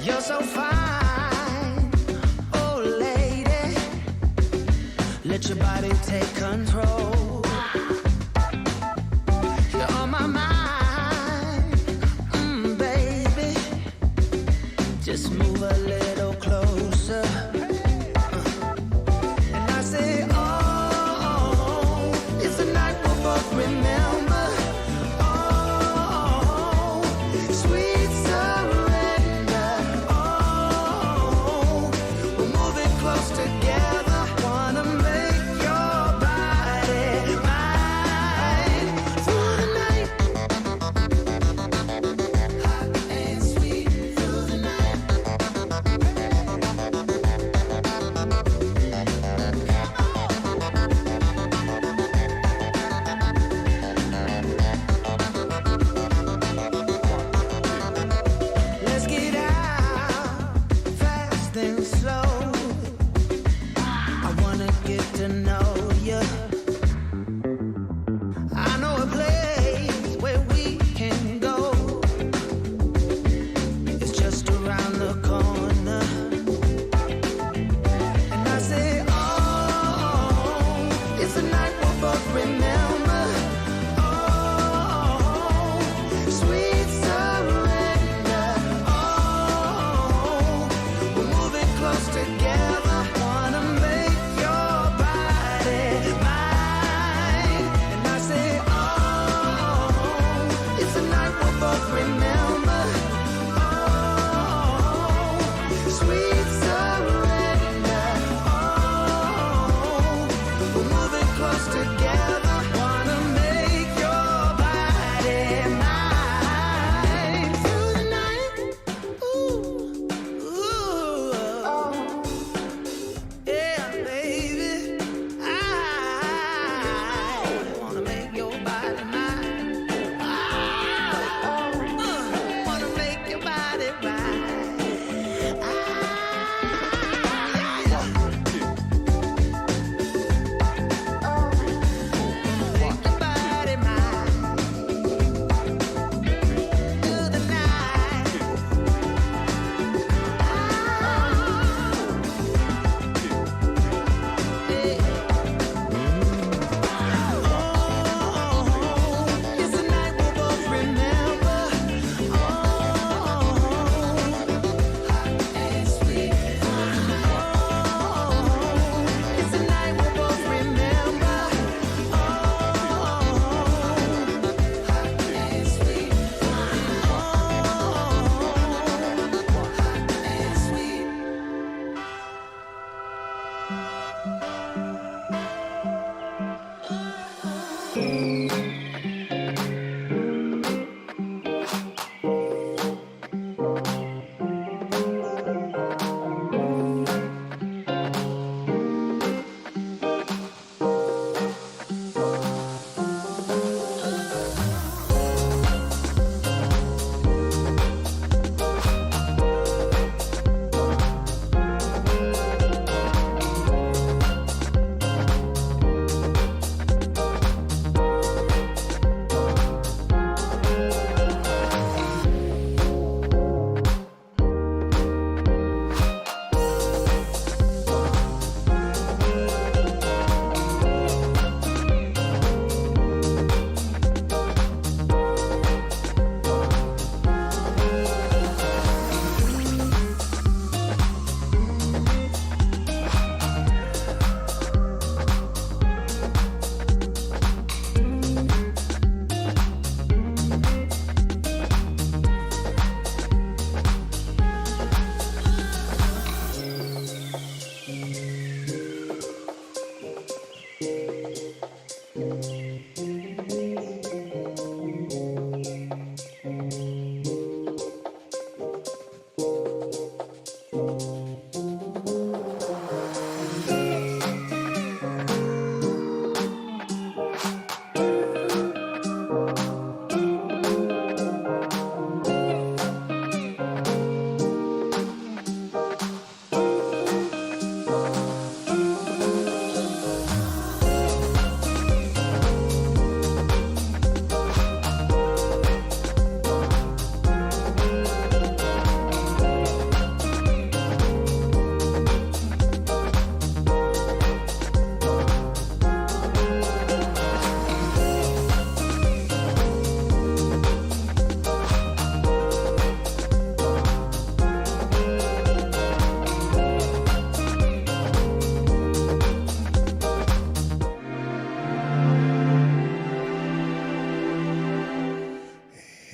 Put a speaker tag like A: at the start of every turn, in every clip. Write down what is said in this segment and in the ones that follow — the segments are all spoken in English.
A: You're so fine. Oh,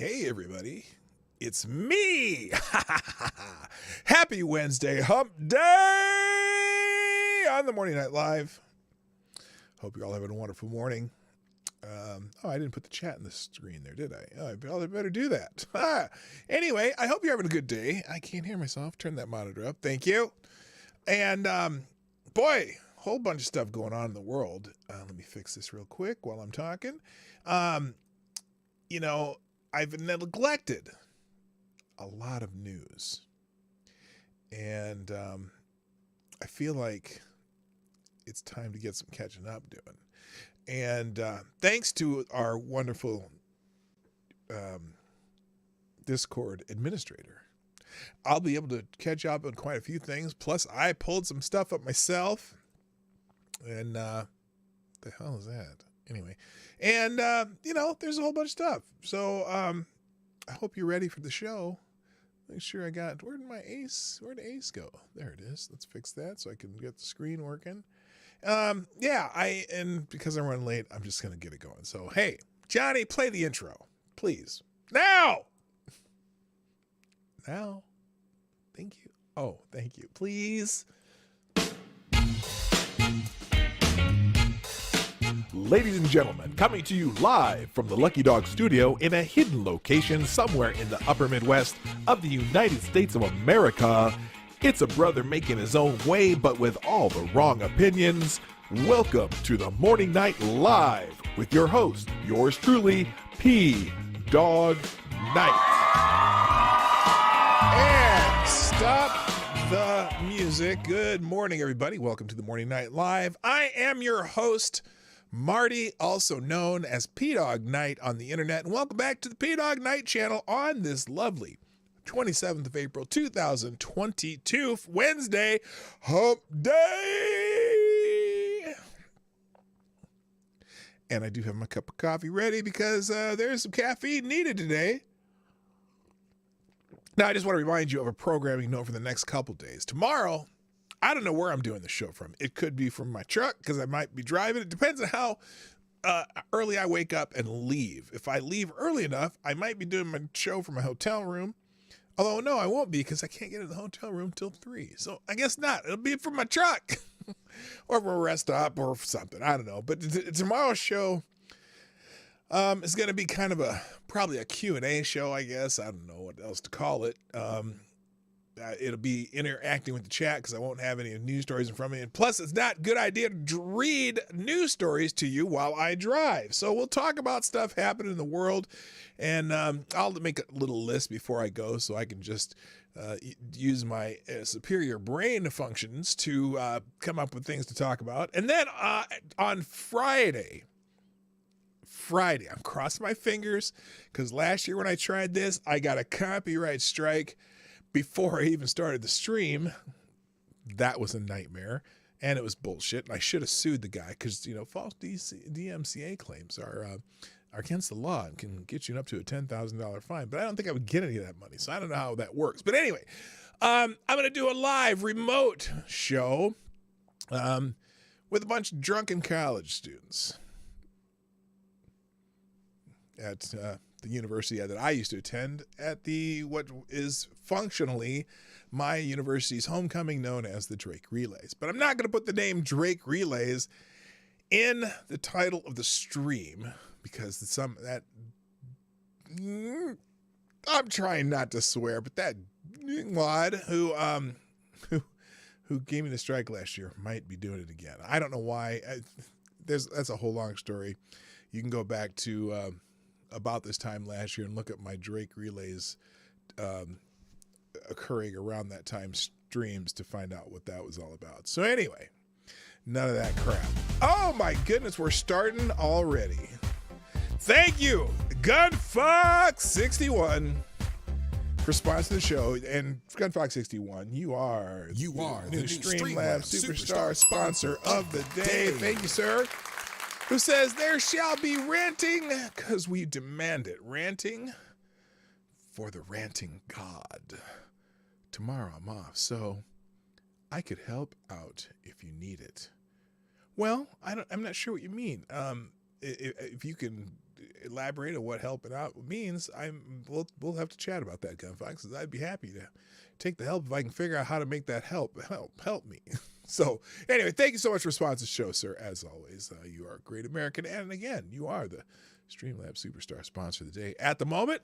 A: Hey, everybody. It's me. Happy Wednesday, hump day on the Morning Night Live. Hope you're all having a wonderful morning. I didn't put the chat in the screen there, did I? Oh, I better do that. Anyway, I hope you're having a good day. I can't hear myself. Turn that monitor up. Thank you. And, boy, whole bunch of stuff going on in the world. Let me fix this real quick while I'm talking. I've neglected a lot of news. And I feel like it's time to get some catching up doing. And thanks to our wonderful Discord administrator, I'll be able to catch up on quite a few things. Plus, I pulled some stuff up myself. And the hell is that? Anyway. And, there's a whole bunch of stuff. So I hope you're ready for the show. Make sure where'd Ace go? There it is. Let's fix that so I can get the screen working. And because I'm running late, I'm just going to get it going. So, hey, Johnny, play the intro, please. Now. Thank you. Oh, thank you. Please. Ladies and gentlemen, coming to you live from the Lucky Dog studio in a hidden location somewhere in the upper Midwest of the United States of America, it's a brother making his own way, but with all the wrong opinions. Welcome to the Morning Night Live with your host, yours truly, Dawg Knight. And stop the music. Good morning, everybody. Welcome to the Morning Night Live. I am your host, Marty, also known as Dawg Knight on the internet. And welcome back to the Dawg Knight Channel on this lovely 27th of April, 2022, Wednesday, hump day. And I do have my cup of coffee ready because there's some caffeine needed today. Now, I just want to remind you of a programming note for the next couple days. Tomorrow, I don't know where I'm doing the show from. It could be from my truck because I might be driving. It depends on how early I wake up and leave. If I leave early enough, I might be doing my show from my hotel room. Although, no, I won't be because I can't get in the hotel room till 3. So I guess not. It'll be from my truck or from a rest stop or something. I don't know. But tomorrow's show is going to be kind of probably a Q&A show, I guess. I don't know what else to call it. It'll be interacting with the chat because I won't have any news stories in front of me. And plus, it's not a good idea to read news stories to you while I drive. So we'll talk about stuff happening in the world. And I'll make a little list before I go so I can just use my superior brain functions to come up with things to talk about. And then on Friday, I'm crossing my fingers because last year when I tried this, I got a copyright strike before I even started the stream. That was a nightmare, and it was bullshit. And I should have sued the guy because, false DMCA claims are against the law and can get you up to a $10,000 fine. But I don't think I would get any of that money, so I don't know how that works. But anyway, I'm going to do a live remote show with a bunch of drunken college students at the university that I used to attend at what is functionally my university's homecoming, known as the Drake Relays. But I'm not going to put the name Drake Relays in the title of the stream because I'm trying not to swear, but that wad who gave me the strike last year might be doing it again. I don't know why. That's a whole long story. You can go back to about this time last year and look at my Drake Relays occurring around that time streams to find out what that was all about. So anyway, none of that crap. Oh my goodness, we're starting already. Thank you, Gunfox61, for sponsoring the show. And Gunfox61, you are the new Streamlabs Superstar sponsor of the day. Thank you, sir. Who says there shall be ranting because we demand it. Ranting for the ranting God. Tomorrow I'm off, so I could help out if you need it. Well, I'm not sure what you mean. If you can elaborate on what helping out means, we'll have to chat about that, Gunfox, because I'd be happy to take the help if I can figure out how to make that help me. So anyway, thank you so much for sponsoring the show, sir. As always, you are a great American, and again, you are the Streamlabs Superstar sponsor of the day at the moment.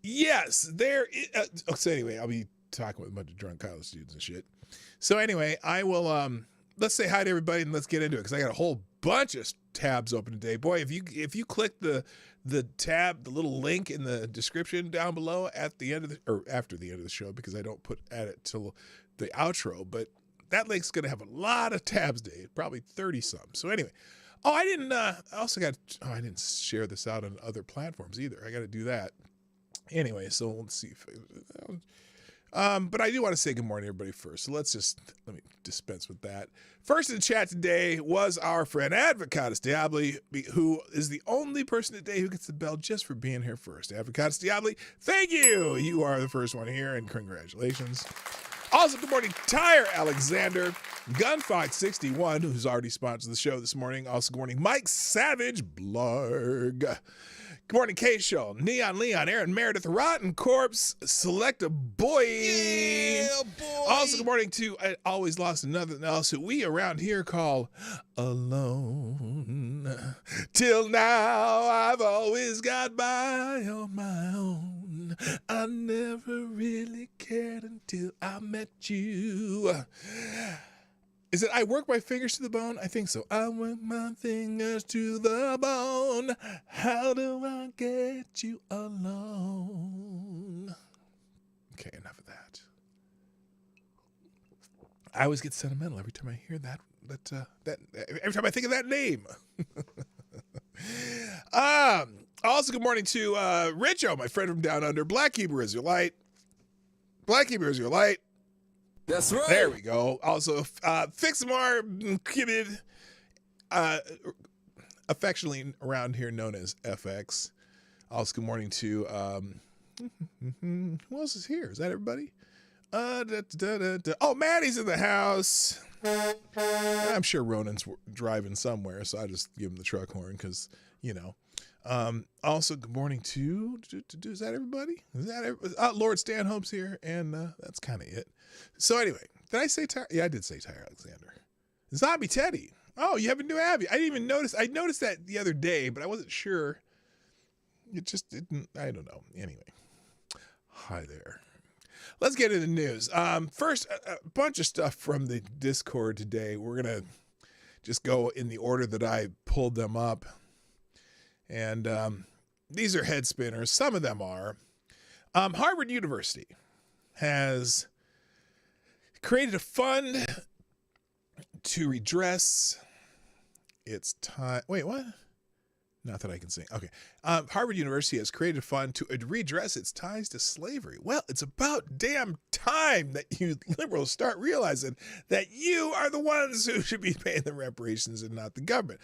A: Yes, there is, so anyway, I'll be talking with a bunch of drunk college students and shit. So anyway, I will let's say hi to everybody and let's get into it, because I got a whole bunch of tabs open today. Boy, if you click the tab, the little link in the description down below at the end of or after the end of the show, because I don't add it till the outro, but that link's gonna have a lot of tabs today, probably 30 some. So anyway, I didn't share this out on other platforms either. I got to do that. Anyway, so let's see if but I do want to say good morning, everybody, first. So let me dispense with that. First in the chat today was our friend Advocatus Diabli, who is the only person today who gets the bell just for being here first. Advocatus Diabli, thank you. You are the first one here, and congratulations. Also, good morning, Tyre Alexander, Gunfox61, who's already sponsored the show this morning. Also, good morning, Mike Savage, Blarg. Good morning, K-Show, Neon Leon, Aaron Meredith, Rotten Corpse, Select a Boy.
B: Yeah, boy.
A: Also, good morning to I Always Lost and Nothing Else, who we around here call Alone. Till now, I've always got by on my own. I never really cared until I met you. Is it I work my fingers to the bone? I think so. I work my fingers to the bone. How do I get you alone? Okay, enough of that. I always get sentimental every time I hear that every time I think of that name. Also, good morning to Richo, my friend from down under. Black Hebrew Israelite. Black Hebrew Israelite.
B: That's right.
A: There we go. Also, Fixamar Kibid, affectionately around here known as FX. Also, good morning to, who else is here? Is that everybody? Oh, Maddie's in the house. I'm sure Ronan's driving somewhere, so I just give him the truck horn because, you know. Also, good morning to, is that everybody? Is that everybody? Lord Stanhope's here, and that's kind of it. So anyway, did I say Tyre? Yeah, I did say Tyre Alexander. Zombie Teddy. Oh, you have a new Abby. I didn't even notice. I noticed that the other day, but I wasn't sure. It just didn't. I don't know. Anyway, hi there. Let's get into the news. First, a bunch of stuff from the Discord today. We're gonna just go in the order that I pulled them up, and these are head spinners. Some of them are. Harvard University has created a fund to redress its time. Wait, what? Not that I can sing. Okay. Harvard University has created a fund to redress its ties to slavery. Well, it's about damn time that you liberals start realizing that you are the ones who should be paying the reparations and not the government.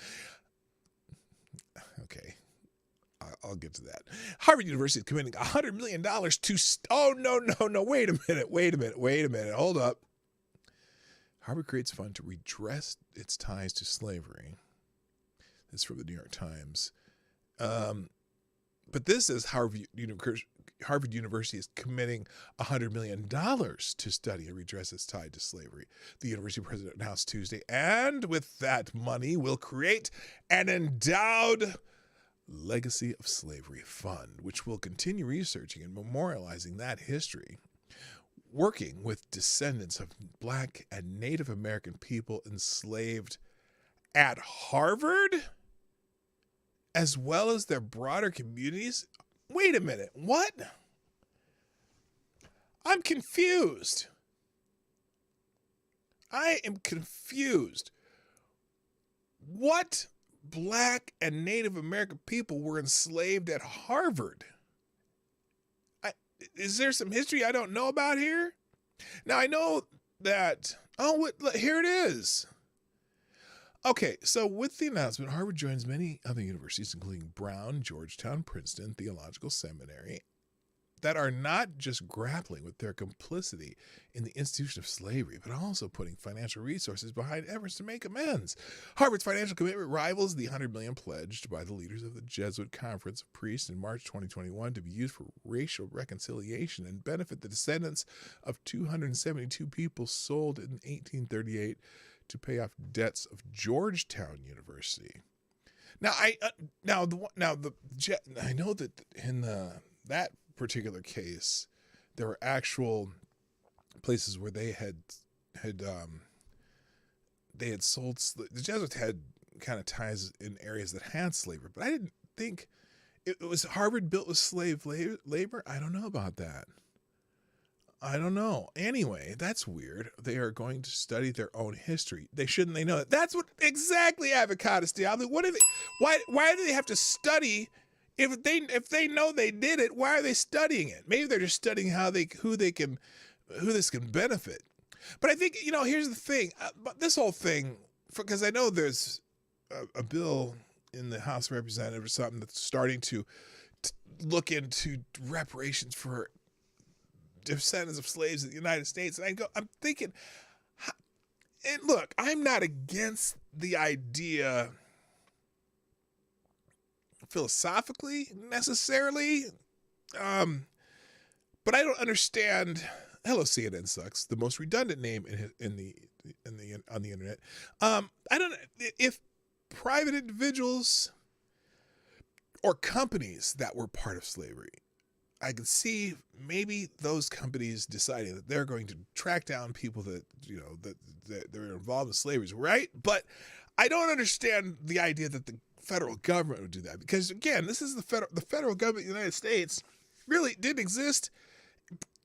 A: Okay. I'll get to that. Harvard University is committing $100 million to... Oh, no. Wait a minute. Hold up. Harvard creates a fund to redress its ties to slavery. This is from the New York Times. But this is Harvard University is committing $100 million to study and redress its tie to slavery. The university president announced Tuesday. And with that money, will create an endowed Legacy of Slavery Fund, which will continue researching and memorializing that history, working with descendants of Black and Native American people enslaved at Harvard, as well as their broader communities. Wait a minute, what? I'm confused. I am confused. What Black and Native American people were enslaved at Harvard? Is there some history I don't know about here? Now, I know that... Oh, here it is. Okay, so with the announcement, Harvard joins many other universities, including Brown, Georgetown, Princeton, Theological Seminary, that are not just grappling with their complicity in the institution of slavery, but also putting financial resources behind efforts to make amends. Harvard's financial commitment rivals the $100 million pledged by the leaders of the Jesuit Conference of Priests in March 2021 to be used for racial reconciliation and benefit the descendants of 272 people sold in 1838 to pay off debts of Georgetown University. Now, I know that in that particular case, there were actual places where they had sold. The Jesuits had kind of ties in areas that had slavery, but I didn't think it was Harvard built with slave labor. I don't know about that. I don't know. Anyway, that's weird. They are going to study their own history. Shouldn't they know that? That's what exactly Avocados Diablo. What do they? Why do they have to study? If they know they did it, why are they studying it? Maybe they're just studying who this can benefit. But I think, here's the thing. This whole thing, because I know there's a bill in the House of Representatives or something that's starting to look into reparations for descendants of slaves in the United States. And I'm thinking, and look, I'm not against the idea philosophically necessarily, but I don't understand. Hello, CNN sucks. The most redundant name on the internet. I don't if private individuals or companies that were part of slavery. I could see maybe those companies deciding that they're going to track down people that they're involved in slavery, right? But I don't understand the idea that the federal government would do that, because again, this is the federal government of the United States really didn't exist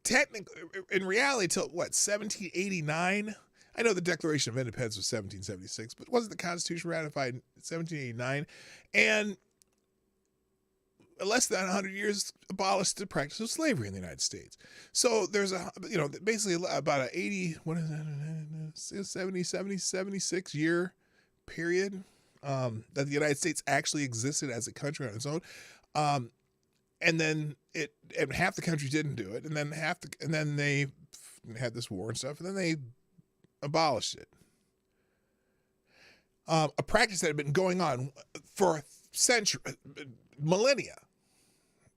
A: technically in reality till 1789. I know the Declaration of Independence was 1776, but wasn't the Constitution ratified in 1789? And less than 100 years abolished the practice of slavery in the United States. So there's basically about 76 year period that the United States actually existed as a country on its own. And then half the country didn't do it. And then they had this war and stuff, and then they abolished it. A practice that had been going on for millennia.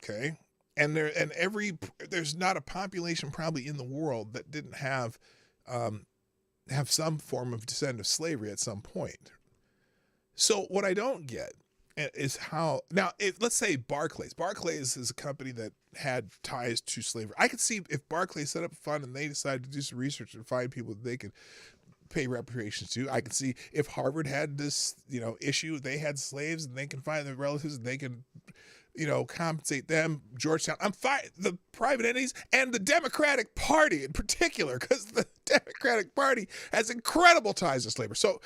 A: Okay. And there's not a population probably in the world that didn't have some form of descent of slavery at some point. So what I don't get is how now, let's say Barclays is a company that had ties to slavery. I could see if Barclays set up a fund and they decided to do some research and find people that they could pay reparations to. I could see if Harvard had this, issue, they had slaves and they can find their relatives and they can, compensate them. Georgetown, I'm fine. The private entities and the Democratic Party in particular, because the Democratic Party has incredible ties to slavery. So,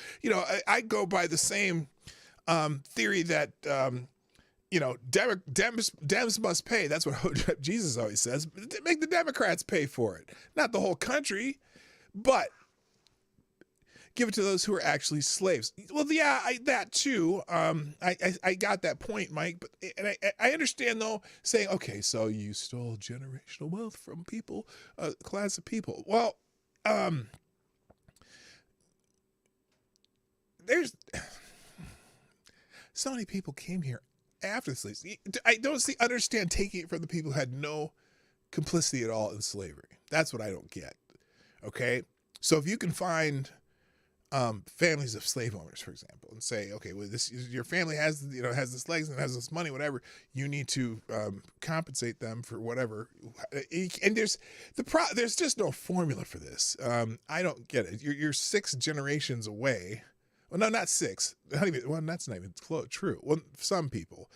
A: I go by the same theory that, Dems must pay. That's what Jesus always says. Make the Democrats pay for it. Not the whole country, but give it to those who are actually slaves. Well, yeah, that too. I got that point, Mike. But I understand though, saying, okay, so you stole generational wealth from people, class of people. Well, there's so many people came here after the slaves. I don't understand taking it from the people who had no complicity at all in slavery. That's what I don't get. Okay, so if you can find families of slave owners, for example, and say, okay, well, your family has this legs and has this money, whatever, you need to compensate them for whatever. And there's just no formula for this. I don't get it. You're 6 generations away. Well, no, not 6. That's not even true. Well, some people,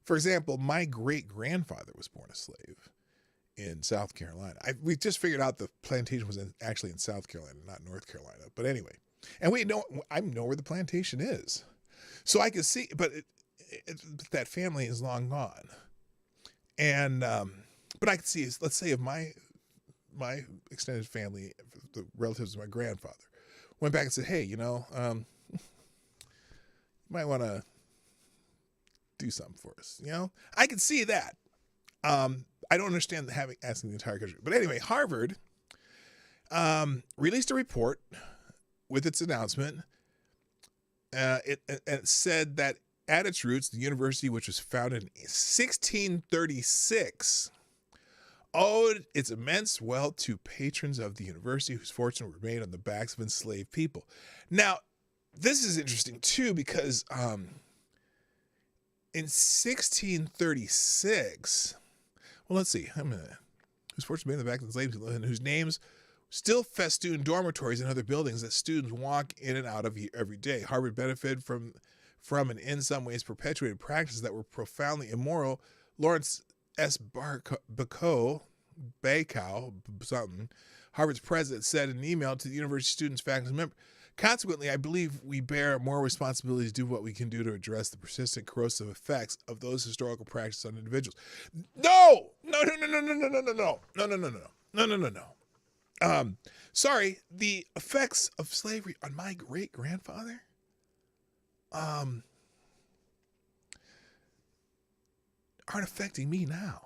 A: for example, my great grandfather was born a slave in South Carolina. We just figured out the plantation was actually in South Carolina, not North Carolina. But anyway. And I know where the plantation is. So I can see, but that family is long gone. And, but I can see, let's say if my extended family, the relatives of my grandfather, went back and said, hey, you might want to do something for us. I can see that. I don't understand asking the entire country. But anyway, Harvard released a report with its announcement. It said that at its roots, the university, which was founded in 1636, owed its immense wealth to patrons of the university whose fortune were made on the backs of enslaved people. Now, this is interesting too because in 1636, well, let's see, whose fortune made on the backs of enslaved people and whose names still festoon dormitories and other buildings that students walk in and out of every day. Harvard benefited from and in some ways perpetuated practices that were profoundly immoral. Lawrence S. Bacow, Harvard's president, said in an email to the university students, faculty, and members, consequently, I believe we bear more responsibility to do what we can do to address the persistent corrosive effects of those historical practices on individuals. No. Sorry, the effects of slavery on my great-grandfather aren't affecting me now.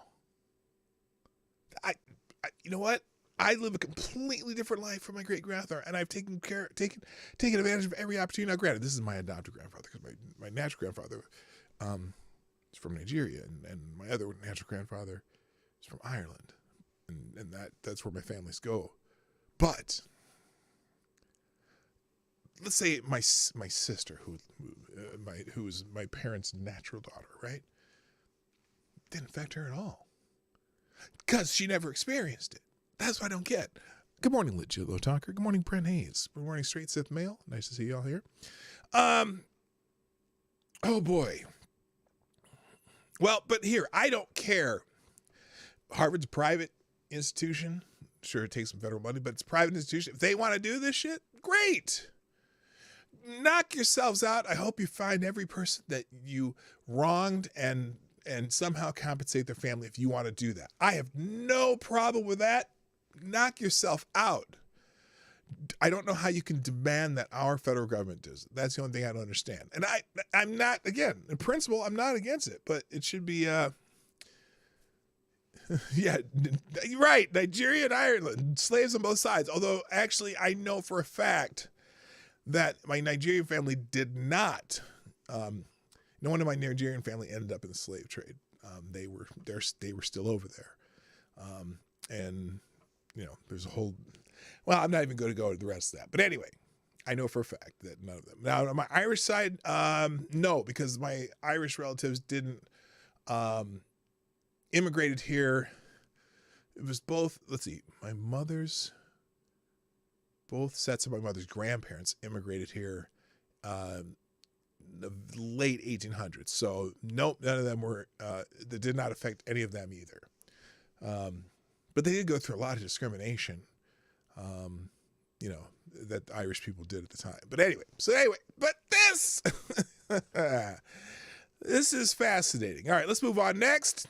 A: You know what? I live a completely different life from my great-grandfather, and I've taken advantage of every opportunity. Now, granted, this is my adopted grandfather, because my natural grandfather is from Nigeria, and my other natural grandfather is from Ireland, and that's where my families go. But let's say my sister, who's my parents' natural daughter, right? Didn't affect her at all because she never experienced it. That's what I don't get. Good morning, Litchilo Talker. Good morning, Brent Hayes. Good morning, Straight Sith Mail. Nice to see y'all here. Oh boy. Well, but here, I don't care. Harvard's a private institution. Sure, it takes some federal money, but it's a private institution. If they want to do this shit, great. Knock yourselves out. I hope you find every person that you wronged and somehow compensate their family if you want to do that. I have no problem with that. Knock yourself out. I don't know how you can demand that our federal government does it. That's the only thing I don't understand. And I'm not, again, in principle, I'm not against it, but it should be, yeah, you're right. Nigeria and Ireland, slaves on both sides. Although, actually, I know for a fact that my Nigerian family did not. No one in my Nigerian family ended up in the slave trade. They were still over there, and there's a whole. Well, I'm not even going to go to the rest of that. But anyway, I know for a fact that none of them. Now, on my Irish side, no, because my Irish relatives didn't immigrated here. It was both. Let's see, both sets of my mother's grandparents immigrated here. The late 1800s. So nope, none of them were, that did not affect any of them either. But they did go through a lot of discrimination, that Irish people did at the time. But anyway, but this, this is fascinating. All right, let's move on next.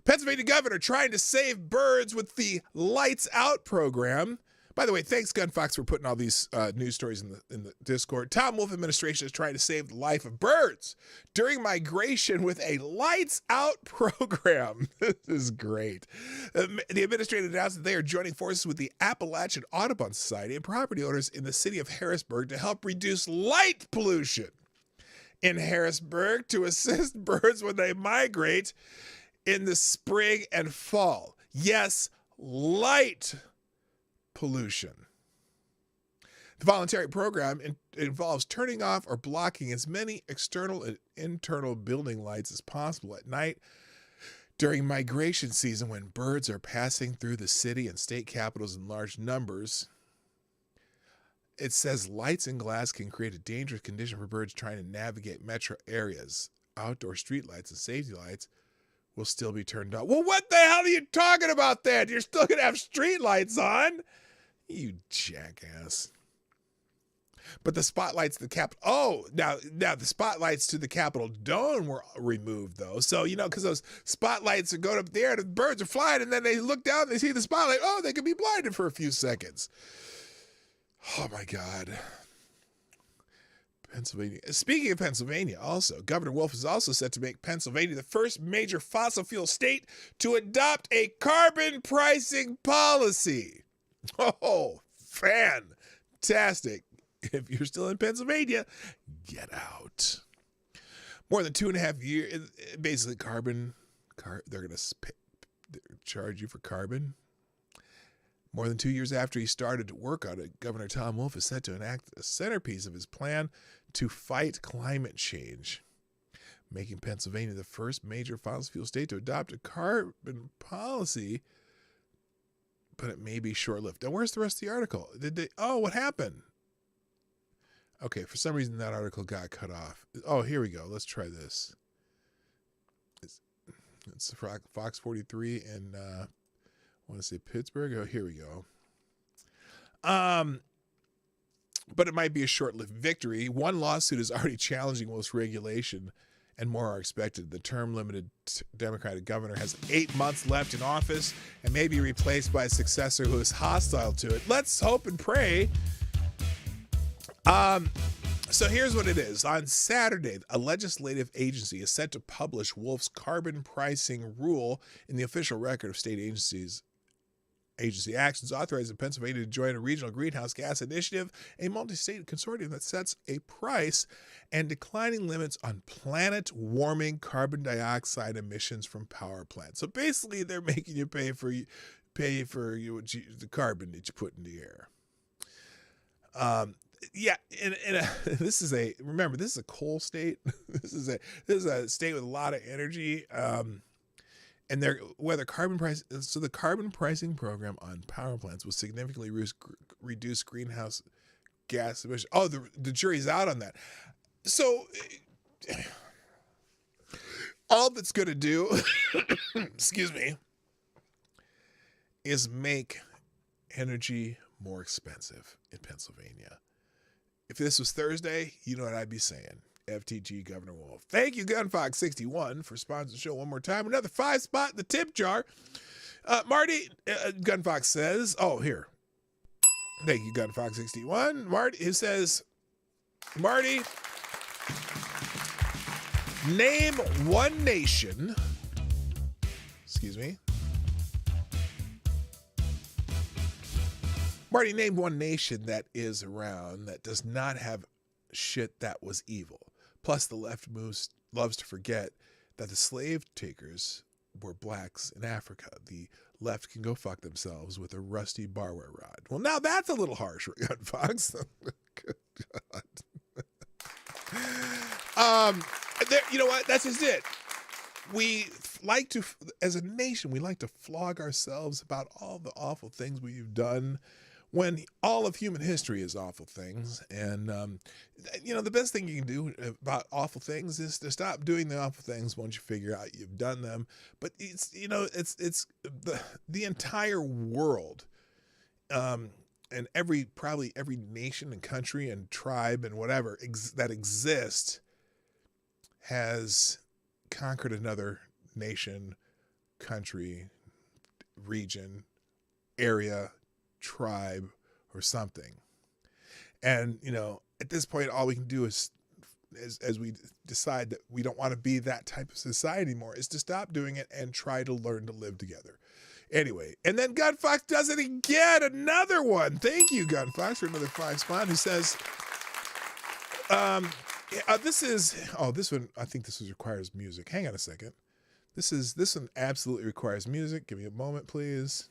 A: Pennsylvania governor trying to save birds with the Lights Out program. By the way, thanks, Gunfox, for putting all these news stories in the Discord. Tom Wolf administration is trying to save the life of birds during migration with a Lights Out program. This is great. The administration announced that they are joining forces with the Appalachian Audubon Society and property owners in the city of Harrisburg to help reduce light pollution in Harrisburg to assist birds when they migrate in the spring and fall. Yes, light pollution. The voluntary program involves turning off or blocking as many external and internal building lights as possible at night during migration season when birds are passing through the city and state capitals in large numbers. It says lights and glass can create a dangerous condition for birds trying to navigate metro areas. Outdoor street lights and safety lights will still be turned off. Well, what the hell are you talking about then? You're still going to have street lights on? You jackass. But the spotlights to the Capitol, now the spotlights to the Capitol Dome were removed though. So, because those spotlights are going up there, the birds are flying, and then they look down, they see the spotlight. Oh, they could be blinded for a few seconds. Oh my God. Pennsylvania. Speaking of Pennsylvania, also, Governor Wolf is also set to make Pennsylvania the first major fossil fuel state to adopt a carbon pricing policy. Oh, fantastic. If you're still in Pennsylvania, get out. More than 2.5 years, basically they're going to charge you for carbon. More than 2 years after he started to work on it, Governor Tom Wolf is set to enact a centerpiece of his plan to fight climate change, making Pennsylvania the first major fossil fuel state to adopt a carbon policy, but it may be short-lived. Now, where's the rest of the article? What happened? Okay, for some reason that article got cut off. Oh, here we go. Let's try this. It's Fox 43 and I want to say Pittsburgh. Oh, here we go. But it might be a short-lived victory. One lawsuit is already challenging Wolf's regulation, and more are expected. The term-limited Democratic governor has 8 months left in office and may be replaced by a successor who is hostile to it. Let's hope and pray. So here's what it is. On Saturday, a legislative agency is set to publish Wolf's carbon pricing rule in the official record of state agency actions, authorizing Pennsylvania to join a regional greenhouse gas initiative, a multi-state consortium that sets a price and declining limits on planet-warming carbon dioxide emissions from power plants. So basically, they're making you pay for the carbon that you put in the air. This is a coal state. This is a state with a lot of energy. And the carbon pricing program on power plants will significantly reduce greenhouse gas emissions. Oh, the jury's out on that. So all that's going to do, excuse me, is make energy more expensive in Pennsylvania. If this was Thursday, you know what I'd be saying. FTG Governor Wolf. Thank you, GunFox61, for sponsoring the show one more time. Another 5 spot in the tip jar. Marty, GunFox says, here. Thank you, GunFox61. Marty, who says, Marty, name one nation. Excuse me. Marty, name one nation that is around that does not have shit that was evil. Plus, the left loves to forget that the slave takers were blacks in Africa. The left can go fuck themselves with a rusty barware rod. Well, now that's a little harsh, Fox. Good God. You know what? That's just it. We like to, as a nation, we like to flog ourselves about all the awful things we've done, when all of human history is awful things. And, the best thing you can do about awful things is to stop doing the awful things once you figure out you've done them. But it's the entire world, and probably every nation and country and tribe and whatever that exists has conquered another nation, country, region, area, tribe, or something. And at this point, all we can do is as we decide that we don't want to be that type of society anymore, is to stop doing it and try to learn to live together. Anyway, and then Gunfox does it again, another one. Thank you, Gunfox, for another 5 spot. Who says, this one, I think this requires music. Hang on a second. This one absolutely requires music. Give me a moment, please.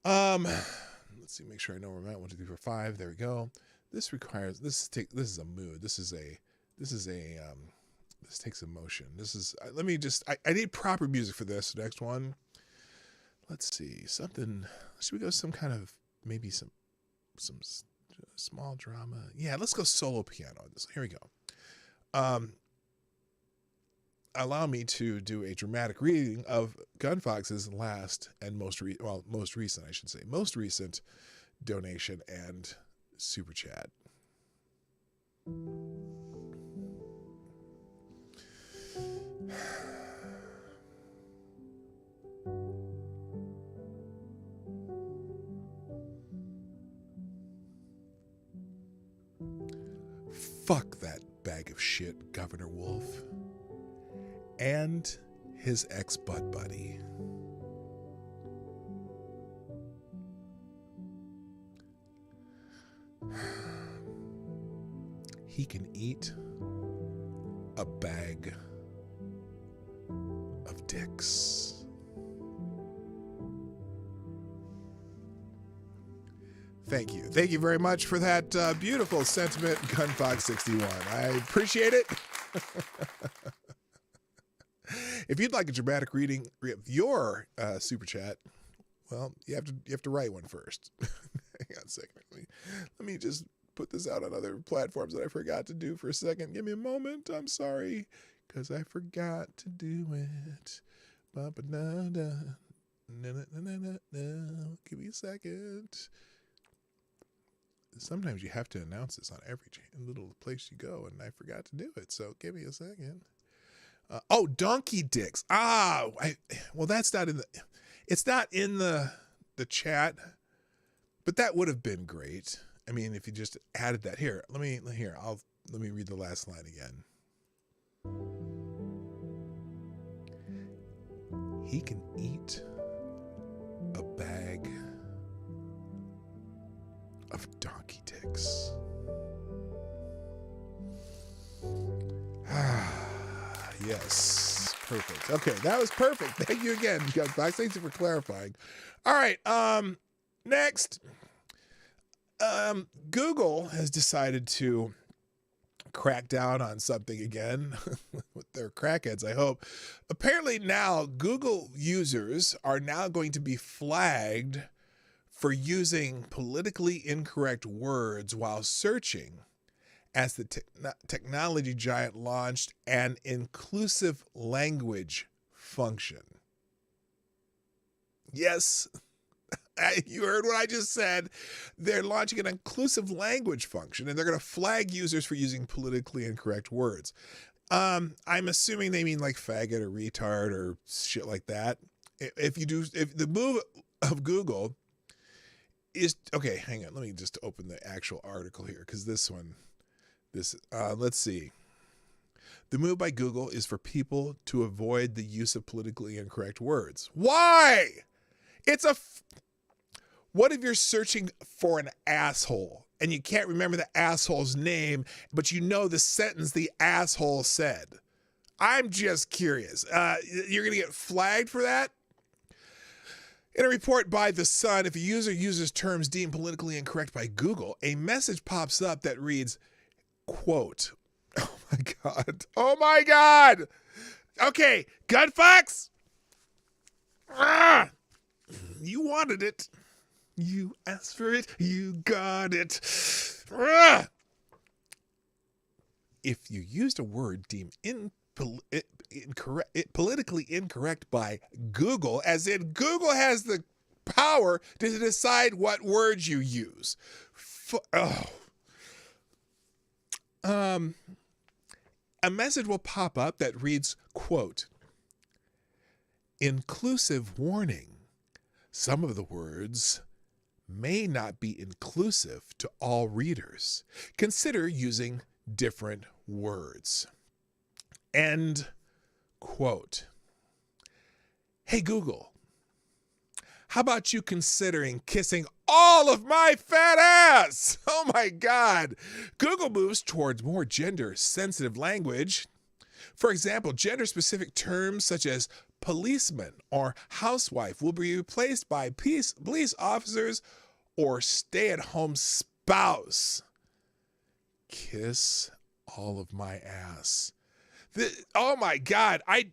A: Let's see, make sure I know where I'm at. 1, 2, 3, 4, 5. There we go. This is a mood. This takes emotion. I need proper music for this next one. Let's see, something. Should we go some kind of, maybe some small drama? Yeah, let's go solo piano. Here we go. Allow me to do a dramatic reading of Gunfox's last and most recent donation and super chat. Fuck that bag of shit, Governor Wolf. And his ex-butt buddy. He can eat a bag of dicks. Thank you. Thank you very much for that beautiful sentiment, Gunfox61. I appreciate it. If you'd like a dramatic reading of your super chat, well, you have to write one first. Hang on a second. Let me just put this out on other platforms that I forgot to do for a second. Give me a moment. I'm sorry, because I forgot to do it. Give me a second. Sometimes you have to announce this on every little place you go, and I forgot to do it. So give me a second. Donkey dicks. Well, that's not in the. It's not in the chat, but that would have been great. I mean, if you just added that here. Let me read the last line again. He can eat a bag of donkey dicks. Yes, perfect. Okay, that was perfect. Thank you again, Gunfox. Thank you for clarifying. All right, next. Google has decided to crack down on something again with their crackheads, I hope. Apparently now Google users are now going to be flagged for using politically incorrect words while searching, as the technology giant launched an inclusive language function. Yes, you heard what I just said. They're launching an inclusive language function, and they're going to flag users for using politically incorrect words. I'm assuming they mean like faggot or retard or shit like that. If the move of Google is, okay, hang on. Let me just open the actual article here, because let's see. The move by Google is for people to avoid the use of politically incorrect words. Why? What if you're searching for an asshole and you can't remember the asshole's name, but you know the sentence the asshole said? I'm just curious. You're going to get flagged for that? In a report by The Sun, if a user uses terms deemed politically incorrect by Google, a message pops up that reads, quote, oh my God. Oh my God. Okay, Gunfox. You wanted it. You asked for it. You got it. If you used a word deemed politically incorrect by Google, as in Google has the power to decide what words you use. A message will pop up that reads, quote, inclusive warning. Some of the words may not be inclusive to all readers. Consider using different words. End quote. Hey, Google, how about you considering kissing all of my fat ass? Oh my God. Google moves towards more gender-sensitive language. For example, gender-specific terms such as policeman or housewife will be replaced by police officers or stay-at-home spouse. Kiss all of my ass. Oh my God. I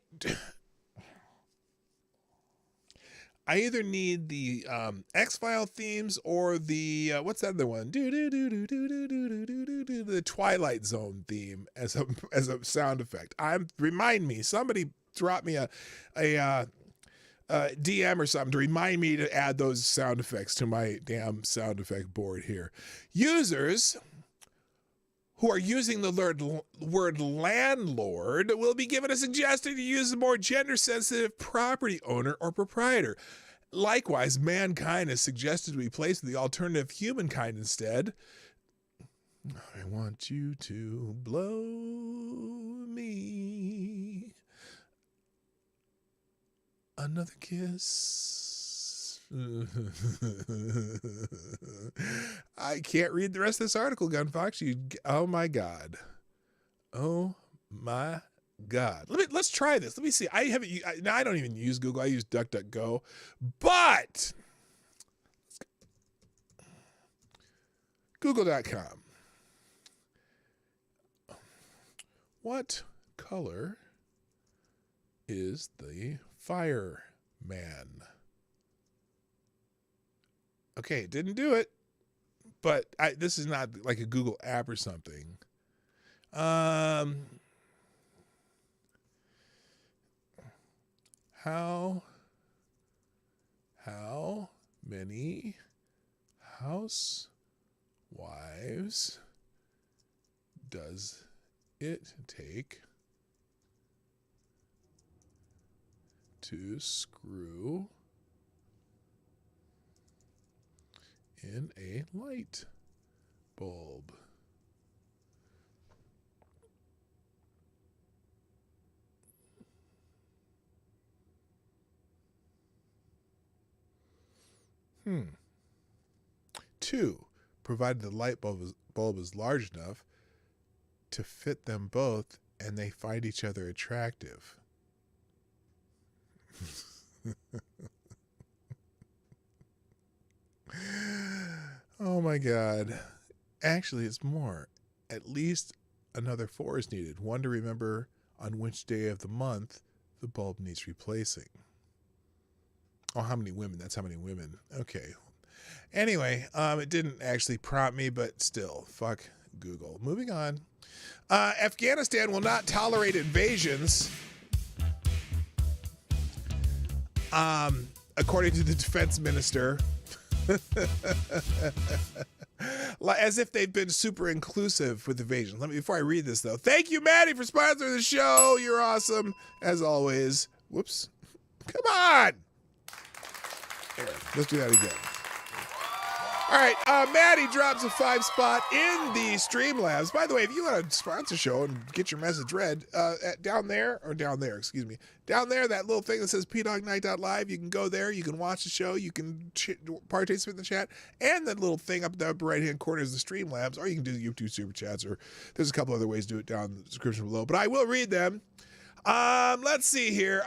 A: either need the X-File themes or the what's that other one? The Twilight Zone theme as a sound effect. Remind me. Somebody drop me a DM or something to remind me to add those sound effects to my damn sound effect board here. Users who are using the word landlord will be given a suggestion to use a more gender-sensitive property owner or proprietor. Likewise, mankind is suggested to be placed with the alternative humankind instead. I want you to blow me another kiss. I can't read the rest of this article, Gunfox. Oh my God. Oh my God. Let's try this. Let me see. I don't even use Google. I use DuckDuckGo. But Google.com. What color is the fireman? Okay, it didn't do it, but this is not like a Google app or something. How many housewives does it take to screw in a light bulb? Two, provided the light bulb is large enough to fit them both and they find each other attractive. Oh my God. Actually, it's more. At least another 4 is needed. One to remember on which day of the month the bulb needs replacing. Oh, how many women? That's how many women. Okay. Anyway, it didn't actually prompt me, but still, fuck Google. Moving on. Afghanistan will not tolerate invasions. According to the defense minister. As if they've been super inclusive with invasions. Before I read this, though, thank you, Maddie, for sponsoring the show. You're awesome, as always. Whoops. Come on. Here, let's do that again. All right, Maddie drops a 5 spot in the Streamlabs. By the way, if you want to sponsor a show and get your message read, down there, that little thing that says pdognight.live, you can go there, you can watch the show, you can participate in the chat, and that little thing up the upper right-hand corner is the Streamlabs, or you can do the YouTube Super Chats, or there's a couple other ways to do it down in the description below, but I will read them. Let's see here.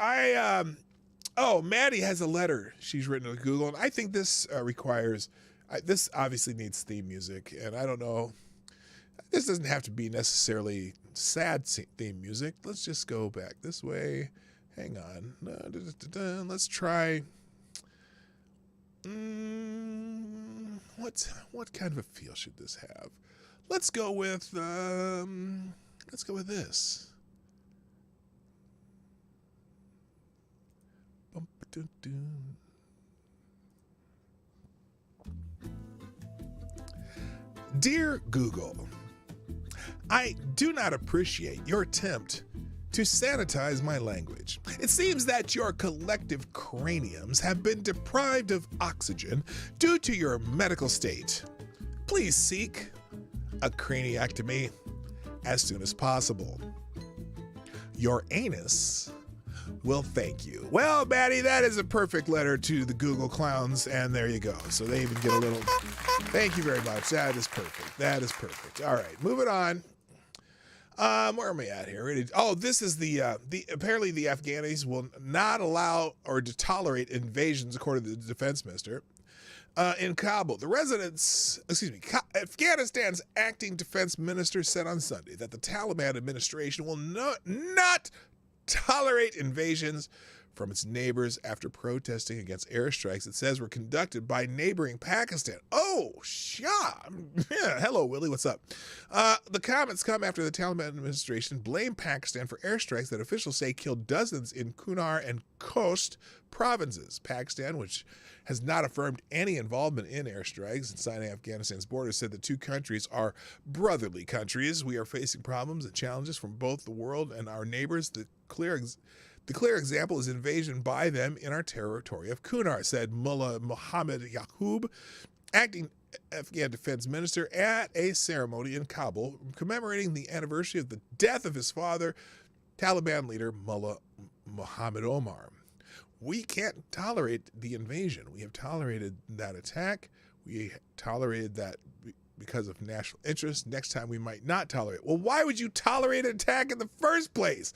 A: Maddie has a letter she's written to Google, and I think this requires... this obviously needs theme music, and I don't know. This doesn't have to be necessarily sad theme music. Let's just go back this way. Hang on. Let's try. What kind of a feel should this have? Let's go with this. Dear Google, I do not appreciate your attempt to sanitize my language. It seems that your collective craniums have been deprived of oxygen due to your medical state. Please seek a craniectomy as soon as possible. Your anus will thank you. Well, Maddie, that is a perfect letter to the Google clowns, and there you go. So they even get a little... Thank you very much. That is perfect. All right, moving on. Where am I at here? Oh, this is apparently the Afghanis will not allow or to tolerate invasions, according to the defense minister. In Kabul, Afghanistan's acting defense minister said on Sunday that the Taliban administration will not tolerate invasions from its neighbors after protesting against airstrikes it says were conducted by neighboring Pakistan. Oh, yeah. Hello, Willie. What's up? The comments come after the Taliban administration blamed Pakistan for airstrikes that officials say killed dozens in Kunar and Khost provinces. Pakistan, which has not affirmed any involvement in airstrikes inside Afghanistan's border, said the two countries are brotherly countries. We are facing problems and challenges from both the world and our neighbors. The clear example is invasion by them in our territory of Kunar, said Mullah Muhammad Yaqub, acting Afghan defense minister at a ceremony in Kabul commemorating the anniversary of the death of his father, Taliban leader Mullah Muhammad Omar. We can't tolerate the invasion. We have tolerated that attack. We tolerated that because of national interest. Next time we might not tolerate it. Well, why would you tolerate an attack in the first place?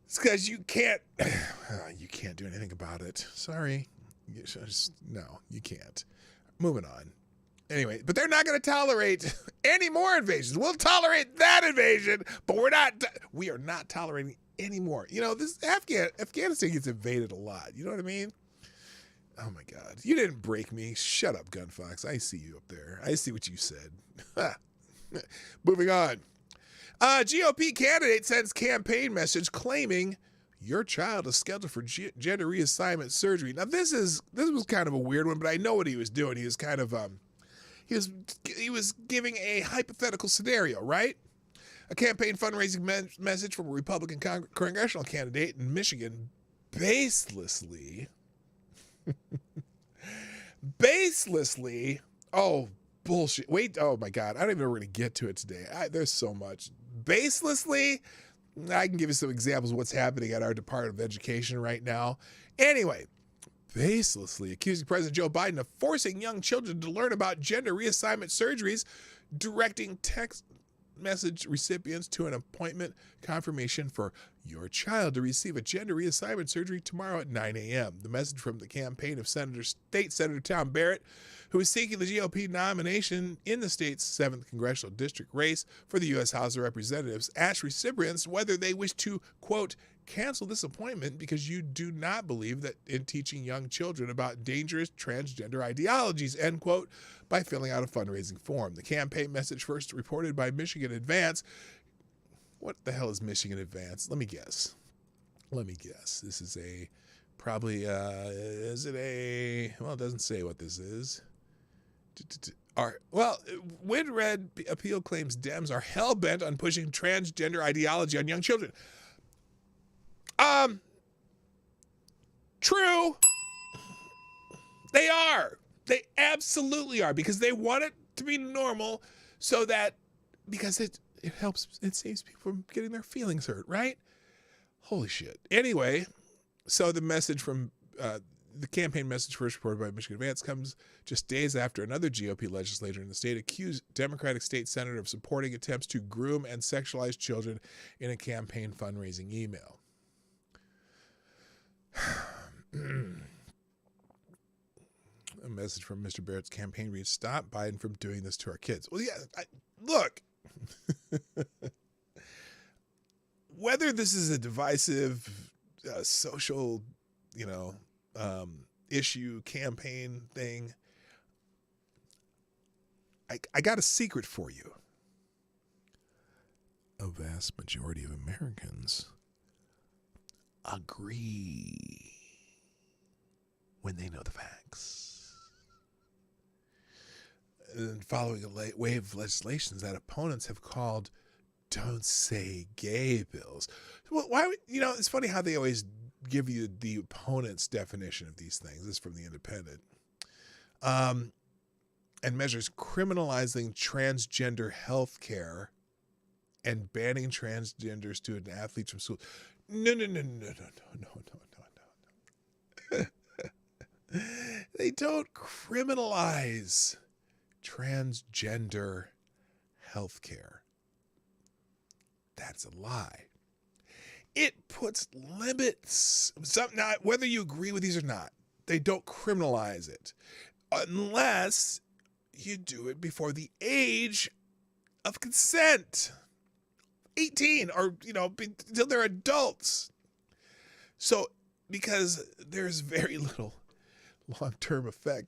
A: It's because you can't do anything about it. Sorry. No, you can't. Moving on. Anyway, but they're not going to tolerate any more invasions. We'll tolerate that invasion, but we are not tolerating any more. You know, this Afghanistan gets invaded a lot. You know what I mean? Oh my God. You didn't break me. Shut up, Gunfox. I see you up there. I see what you said. Moving on. GOP candidate sends campaign message claiming your child is scheduled for gender reassignment surgery. Now this was kind of a weird one, but I know what he was doing. He was kind of he was giving a hypothetical scenario, right? A campaign fundraising message from a Republican congressional candidate in Michigan baselessly, oh, bullshit. Wait, oh my God. I don't even know we're going to get to it today. There's so much. Baselessly, I can give you some examples of what's happening at our Department of Education right now. Anyway, baselessly accusing President Joe Biden of forcing young children to learn about gender reassignment surgeries, directing text message recipients to an appointment confirmation for your child to receive a gender reassignment surgery tomorrow at 9 a.m. The message from the campaign of State Senator Tom Barrett, who is seeking the GOP nomination in the state's 7th congressional district race for the U.S. House of Representatives, asked recipients whether they wish to, quote, cancel this appointment because you do not believe that in teaching young children about dangerous transgender ideologies, end quote, by filling out a fundraising form. The campaign message first reported by Michigan Advance. What the hell is Michigan Advance? Let me guess. This is well, it doesn't say what this is. Well, WinRed appeal claims Dems are hell-bent on pushing transgender ideology on young children. True. They are. They absolutely are, because they want it to be normal because it helps, it saves people from getting their feelings hurt, right? Holy shit. Anyway, so the message from the campaign message first reported by Michigan Advance comes just days after another GOP legislator in the state accused Democratic state senator of supporting attempts to groom and sexualize children in a campaign fundraising email. A message from Mr. Barrett's campaign reads, "Stop Biden from doing this to our kids." Well, yeah, look. Whether this is a divisive social, issue, campaign thing, I got a secret for you. A vast majority of Americans agree when they know the facts. And following a wave of legislations that opponents have called "Don't Say Gay" bills. Well, why would, it's funny how they always give you the opponent's definition of these things. This is from The Independent. And measures criminalizing transgender health care and banning transgender student athletes from school. No. They don't criminalize transgender health care. That's a lie. It puts limits. Now, whether you agree with these or not, they don't criminalize it unless you do it before the age of consent. 18 or, until they're adults. So, because there's very little long-term effect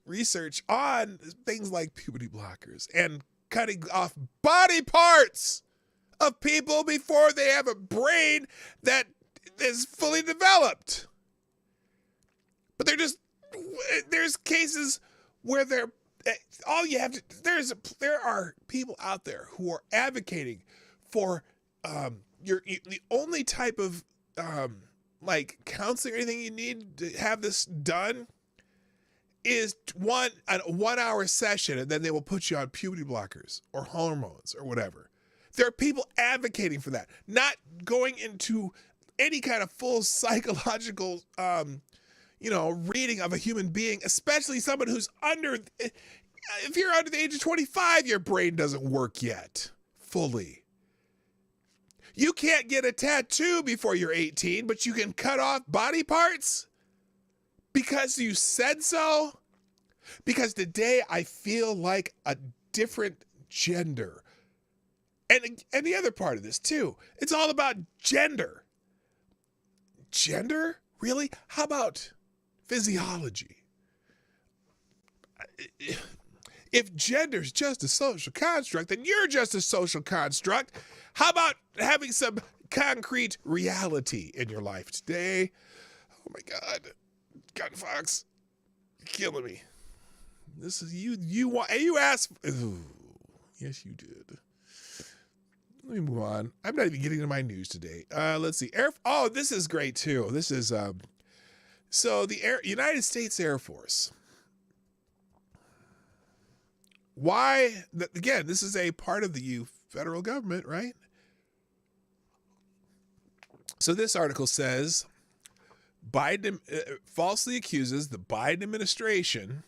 A: research on things like puberty blockers and cutting off body parts of people before they have a brain that is fully developed. But there's cases where there are people out there who are advocating for the only type of counseling or anything you need to have this done is a 1 hour session, and then they will put you on puberty blockers or hormones or whatever. There are people advocating for that, not going into any kind of full psychological, reading of a human being, especially someone who's if you're under the age of 25, your brain doesn't work yet fully. You can't get a tattoo before you're 18, but you can cut off body parts because you said so. Because today I feel like a different gender. And the other part of this too, it's all about gender. Gender? Really? How about physiology? If gender's just a social construct, then you're just a social construct. How about having some concrete reality in your life today? Oh my God. Gun Fox, you're killing me. This is you asked. Ooh, yes, you did. Let me move on. I'm not even getting to my news today. Let's see. This is great too. This is so the United States Air Force. Why? Again, this is a part of the federal government, right? So this article says Biden falsely accuses the Biden administration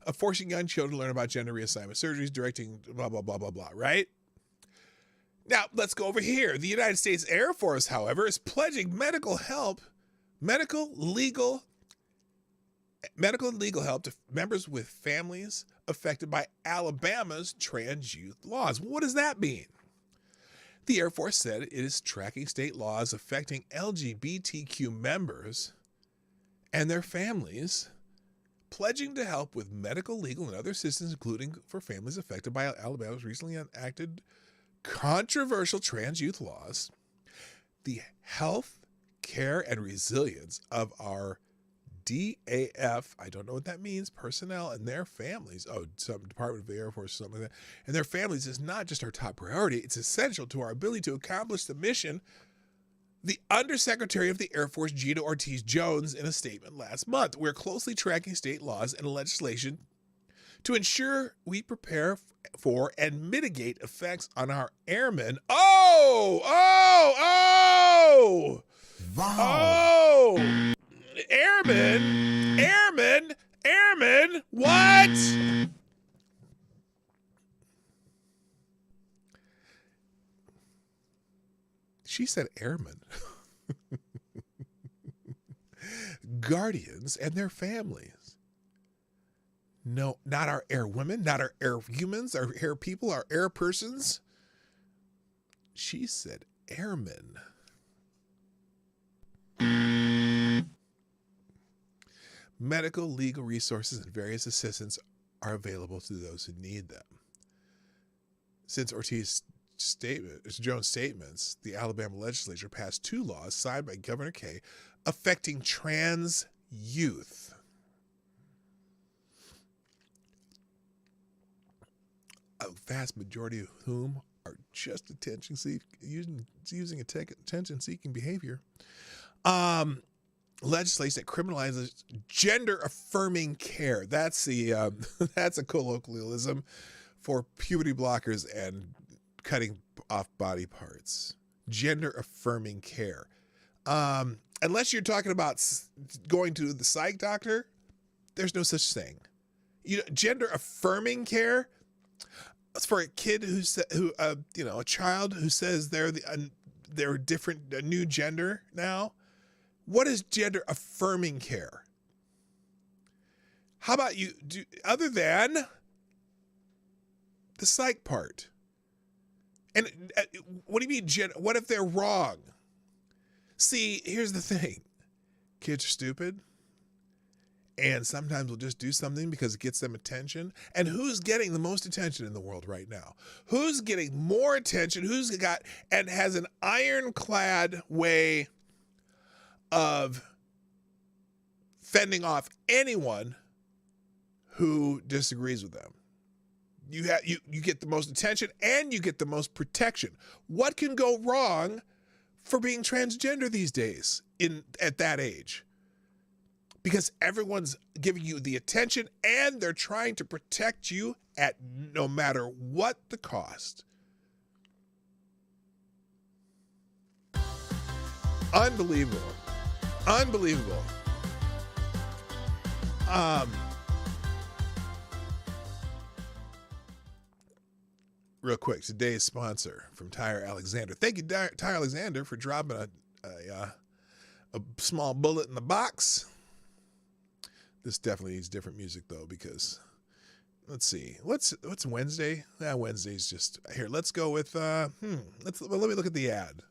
A: of forcing young children to learn about gender reassignment surgeries, directing blah, blah, blah, blah, blah, right? Now, let's go over here. The United States Air Force, however, is pledging medical legal help to members with families affected by Alabama's trans youth laws. What does that mean? The Air Force said it is tracking state laws affecting LGBTQ members and their families, pledging to help with medical, legal, and other assistance, including for families affected by Alabama's recently enacted controversial trans youth laws. The health, care, and resilience of our DAF, I don't know what that means, personnel and their families, some Department of the Air Force, something like that, and their families is not just our top priority, it's essential to our ability to accomplish the mission. The Undersecretary of the Air Force, Gina Ortiz-Jones, in a statement last month, we're closely tracking state laws and legislation to ensure we prepare for and mitigate effects on our airmen. Airmen, what? She said airmen. Guardians and their families. No, not our air women, not our air humans, our air people, our air persons. She said airmen. Medical, legal resources, and various assistance are available to those who need them. Since Jones' statements, the Alabama legislature passed 2 laws signed by Governor Kay affecting trans youth. A vast majority of whom are just using attention-seeking behavior. Legislation that criminalizes gender-affirming care. That's that's a colloquialism for puberty blockers and cutting off body parts. Gender-affirming care. Unless you're talking about going to the psych doctor, there's no such thing. Gender-affirming care. It's for a kid a child who says they're different, a new gender now. What is gender affirming care? How about other than the psych part? And what do you mean what if they're wrong? See, here's the thing. Kids are stupid. And sometimes we'll just do something because it gets them attention. And who's getting the most attention in the world right now? Who's getting more attention? Who's got and has an ironclad way of fending off anyone who disagrees with them? You get the most attention and you get the most protection. What can go wrong for being transgender these days at that age? because everyone's giving you the attention and they're trying to protect you at no matter what the cost. Unbelievable. Unbelievable. Real quick, today's sponsor from Tyre Alexander. Thank you, Tyre Alexander, for dropping a small bullet in the box. This definitely needs different music though, because let's see, what's Wednesday? Yeah, Wednesday's just here. Let's go with let me look at the ad.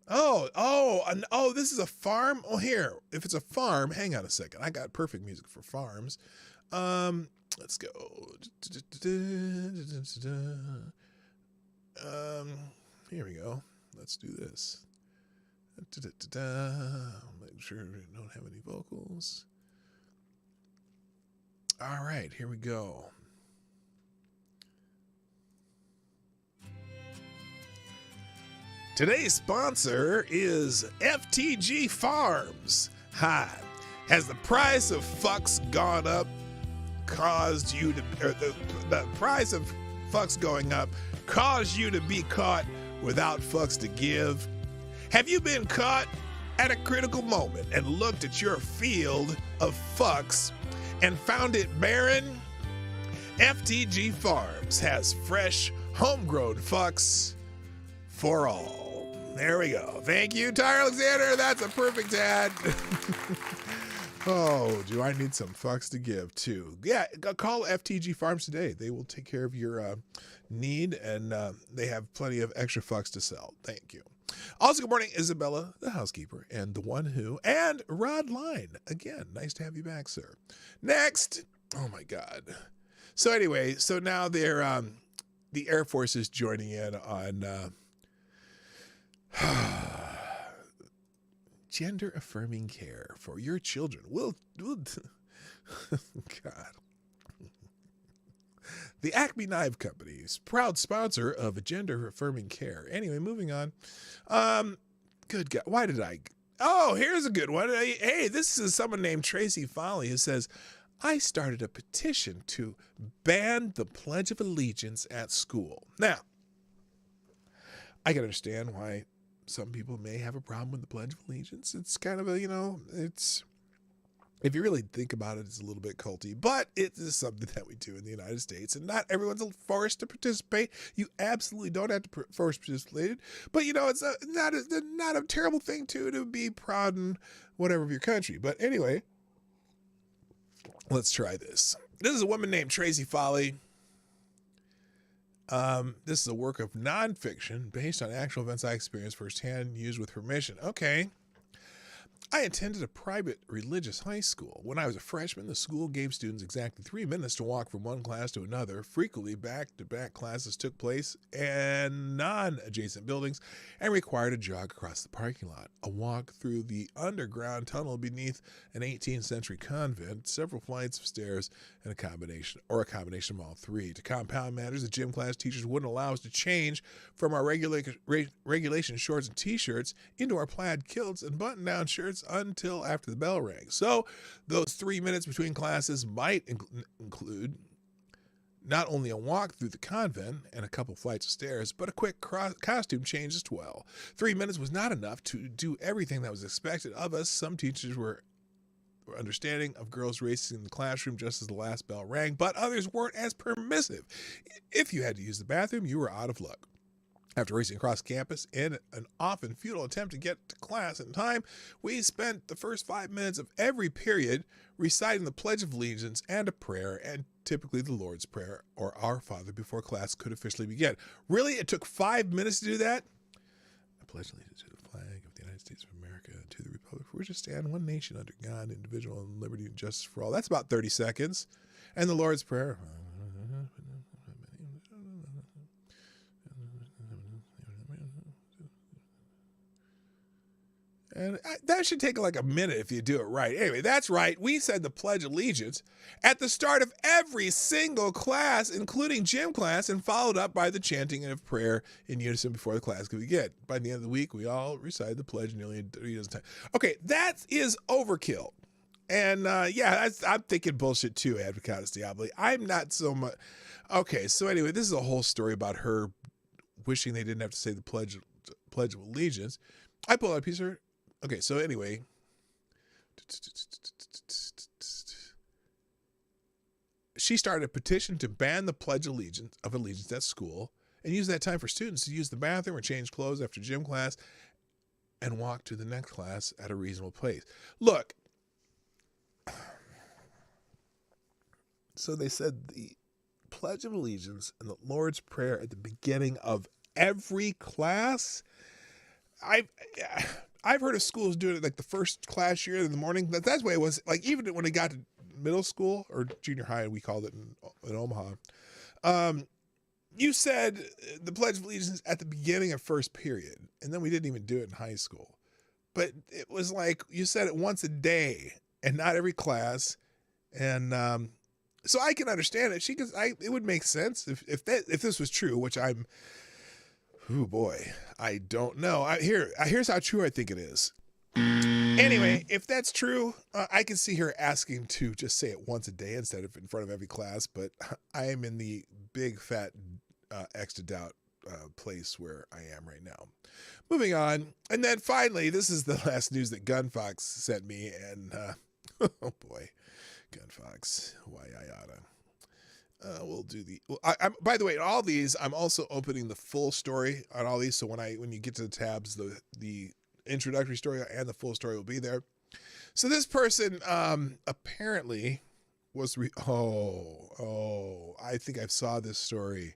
A: Oh, this is a farm. Oh, here, if it's a farm, hang on a second. I got perfect music for farms. Let's go. Here we go. Let's do this. Make sure we don't have any vocals. All right, here we go. Today's sponsor is FTG Farms. Hi. Has the price of fucks gone up caused you to, or the price of fucks going up caused you to be caught without fucks to give? Have you been caught at a critical moment and looked at your field of fucks and found it barren? FTG Farms has fresh, homegrown fucks for all. There we go. Thank you, Tyre Alexander. That's a perfect ad. Oh, do I need some fucks to give too? Yeah, call FTG Farms today. They will take care of your need, and they have plenty of extra fucks to sell. Thank you. Also, good morning, Isabella, the housekeeper, and the one who, and Rod Line. Again, nice to have you back, sir. Next. Oh my God. So anyway, so now they're the Air Force is joining in on gender affirming care for your children. We'll God. The Acme Knife Company is proud sponsor of a gender affirming care. Anyway, moving on. Good God. Why did I? Oh, here's a good one. Hey, this is someone named Tracy Foley who says, I started a petition to ban the Pledge of Allegiance at school. Now, I can understand why some people may have a problem with the Pledge of Allegiance. It's kind of a, it's, if you really think about it, it's a little bit culty, but it is something that we do in the United States, and not everyone's forced to participate. You absolutely don't have to force participate, but it's not a terrible thing to be proud and whatever of your country. But anyway, let's try this. This is a woman named Tracy Foley. This is a work of nonfiction based on actual events I experienced firsthand, used with permission. Okay. I attended a private religious high school. When I was a freshman, the school gave students exactly 3 minutes to walk from one class to another. Frequently, back-to-back classes took place in non-adjacent buildings and required a jog across the parking lot, a walk through the underground tunnel beneath an 18th century convent, several flights of stairs, and a combination of all three. To compound matters, the gym class teachers wouldn't allow us to change from our regulation shorts and t-shirts into our plaid kilts and button-down shirts until after the bell rang. So those 3 minutes between classes might include not only a walk through the convent and a couple flights of stairs, but a quick costume change as well. 3 minutes was not enough to do everything that was expected of us. Some teachers were understanding of girls racing in the classroom just as the last bell rang, but others weren't as permissive. If you had to use the bathroom, you were out of luck. After racing across campus in an often futile attempt to get to class in time, we spent the first 5 minutes of every period reciting the Pledge of Allegiance and a prayer, and typically the Lord's Prayer or Our Father before class could officially begin. Really? It took 5 minutes to do that? I pledge allegiance to the flag of the United States of America and to the republic for which it stands, one nation under God, indivisible, and liberty and justice for all. That's about 30 seconds. And the Lord's Prayer. And that should take like a minute if you do it right. Anyway, that's right. We said the Pledge of Allegiance at the start of every single class, including gym class, and followed up by the chanting of prayer in unison before the class could begin. By the end of the week, we all recited the pledge nearly a dozen times. Okay, that is overkill. And I'm thinking bullshit too, Advocatus Diaboli. I'm not so much. Okay, so anyway, this is a whole story about her wishing they didn't have to say the Pledge of Allegiance. I pulled out a piece of her. Okay, so anyway, she started a petition to ban the Pledge of Allegiance at school and use that time for students to use the bathroom or change clothes after gym class and walk to the next class at a reasonable pace. Look, so they said the Pledge of Allegiance and the Lord's Prayer at the beginning of every class. I've heard of schools doing it like the first class year in the morning. That's the way it was. Like even when it got to middle school or junior high, we called it in Omaha. You said the Pledge of Allegiance at the beginning of first period, and then we didn't even do it in high school. But it was like you said it once a day, and not every class. And so I can understand it. It would make sense if this was true, which I'm. Oh boy, I don't know. Here's how true I think it is. Anyway, if that's true, I can see her asking to just say it once a day instead of in front of every class. But I am in the big fat X to doubt place where I am right now. Moving on, and then finally, this is the last news that Gunfox sent me, and oh boy, Gunfox, why I oughta. We'll do the. Well, by the way, all these, I'm also opening the full story on all these. So when you get to the tabs, the introductory story and the full story will be there. So this person apparently was. I think I saw this story.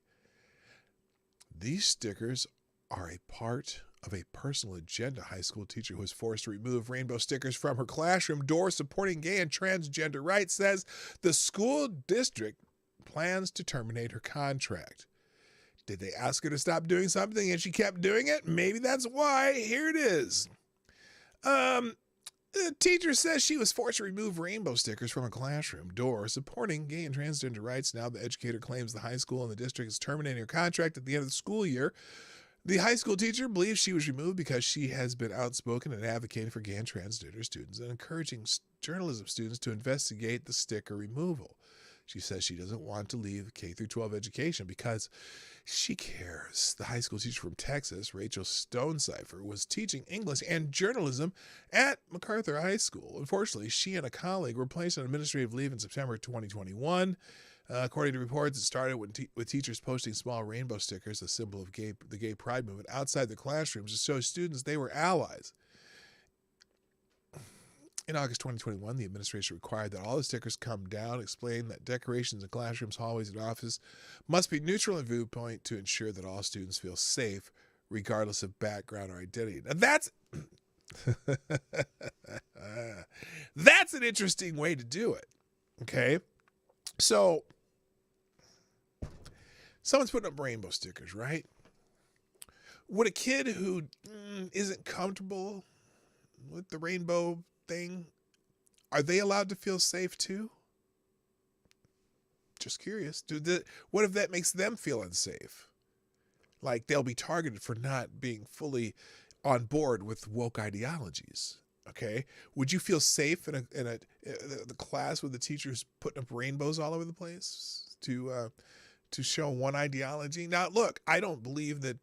A: These stickers are a part of a personal agenda. High school teacher who was forced to remove rainbow stickers from her classroom door supporting gay and transgender rights says the school district plans to terminate her contract. Did they ask her to stop doing something and she kept doing it? Maybe that's why. Here it is. The teacher says she was forced to remove rainbow stickers from a classroom door supporting gay and transgender rights. Now the educator claims the high school and the district is terminating her contract at the end of the school year. The high school teacher believes she was removed because she has been outspoken and advocating for gay and transgender students and encouraging journalism students to investigate the sticker removal. She says she doesn't want to leave K-12 education because she cares. The high school teacher from Texas, Rachel Stonecipher, was teaching English and journalism at MacArthur High School. Unfortunately, she and a colleague were placed on administrative leave in September 2021. According to reports, it started with teachers posting small rainbow stickers, a symbol of the gay pride movement, outside the classrooms to show students they were allies. In August 2021, the administration required that all the stickers come down, explaining that decorations in classrooms, hallways, and offices must be neutral in viewpoint to ensure that all students feel safe, regardless of background or identity. Now that's an interesting way to do it. Okay, so someone's putting up rainbow stickers, right? Would a kid who isn't comfortable with the rainbow thing, are they allowed to feel safe too? Just curious. What if that makes them feel unsafe? Like they'll be targeted for not being fully on board with woke ideologies. Okay, would you feel safe in the class with the teachers putting up rainbows all over the place to show one ideology? Now, look, I don't believe that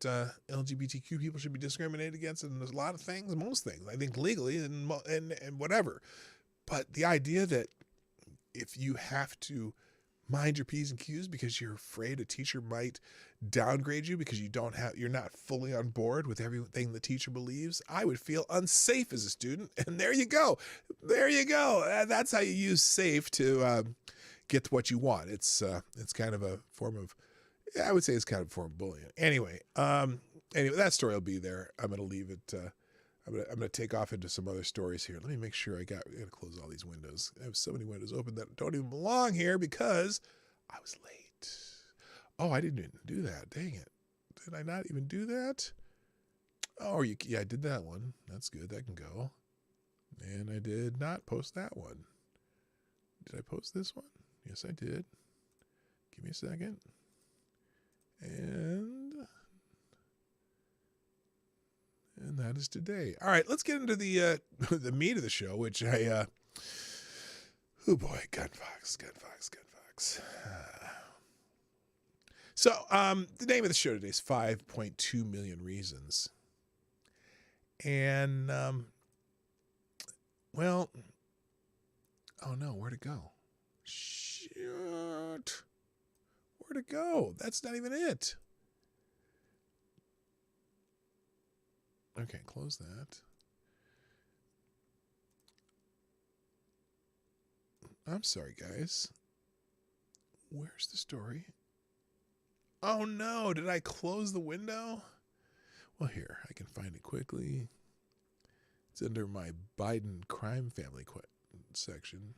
A: LGBTQ people should be discriminated against in a lot of things, most things. I think legally and whatever. But the idea that if you have to mind your P's and Q's because you're afraid a teacher might downgrade you because you're not fully on board with everything the teacher believes, I would feel unsafe as a student. And there you go. That's how you use safe to get what you want. It's kind of a form of, I would say it's kind of a form of bullying. Anyway, that story will be there. I'm going to leave it. I'm going to take off into some other stories here. Let me make sure I got to close all these windows. I have so many windows open that don't even belong here because I was late. Oh, I didn't even do that. Dang it. Did I not even do that? Oh, yeah, I did that one. That's good. That can go. And I did not post that one. Did I post this one? Yes, I did. Give me a second. And that is today. All right, let's get into the the meat of the show, which I oh boy, Gunfox. So, the name of the show today is 5.2 Million Reasons. And well, oh no, where'd it go? Shit. Where'd it go? That's not even it. Okay, close that. I'm sorry, guys. Where's the story? Oh no, did I close the window? Well, here, I can find it quickly. It's under my Biden crime family section.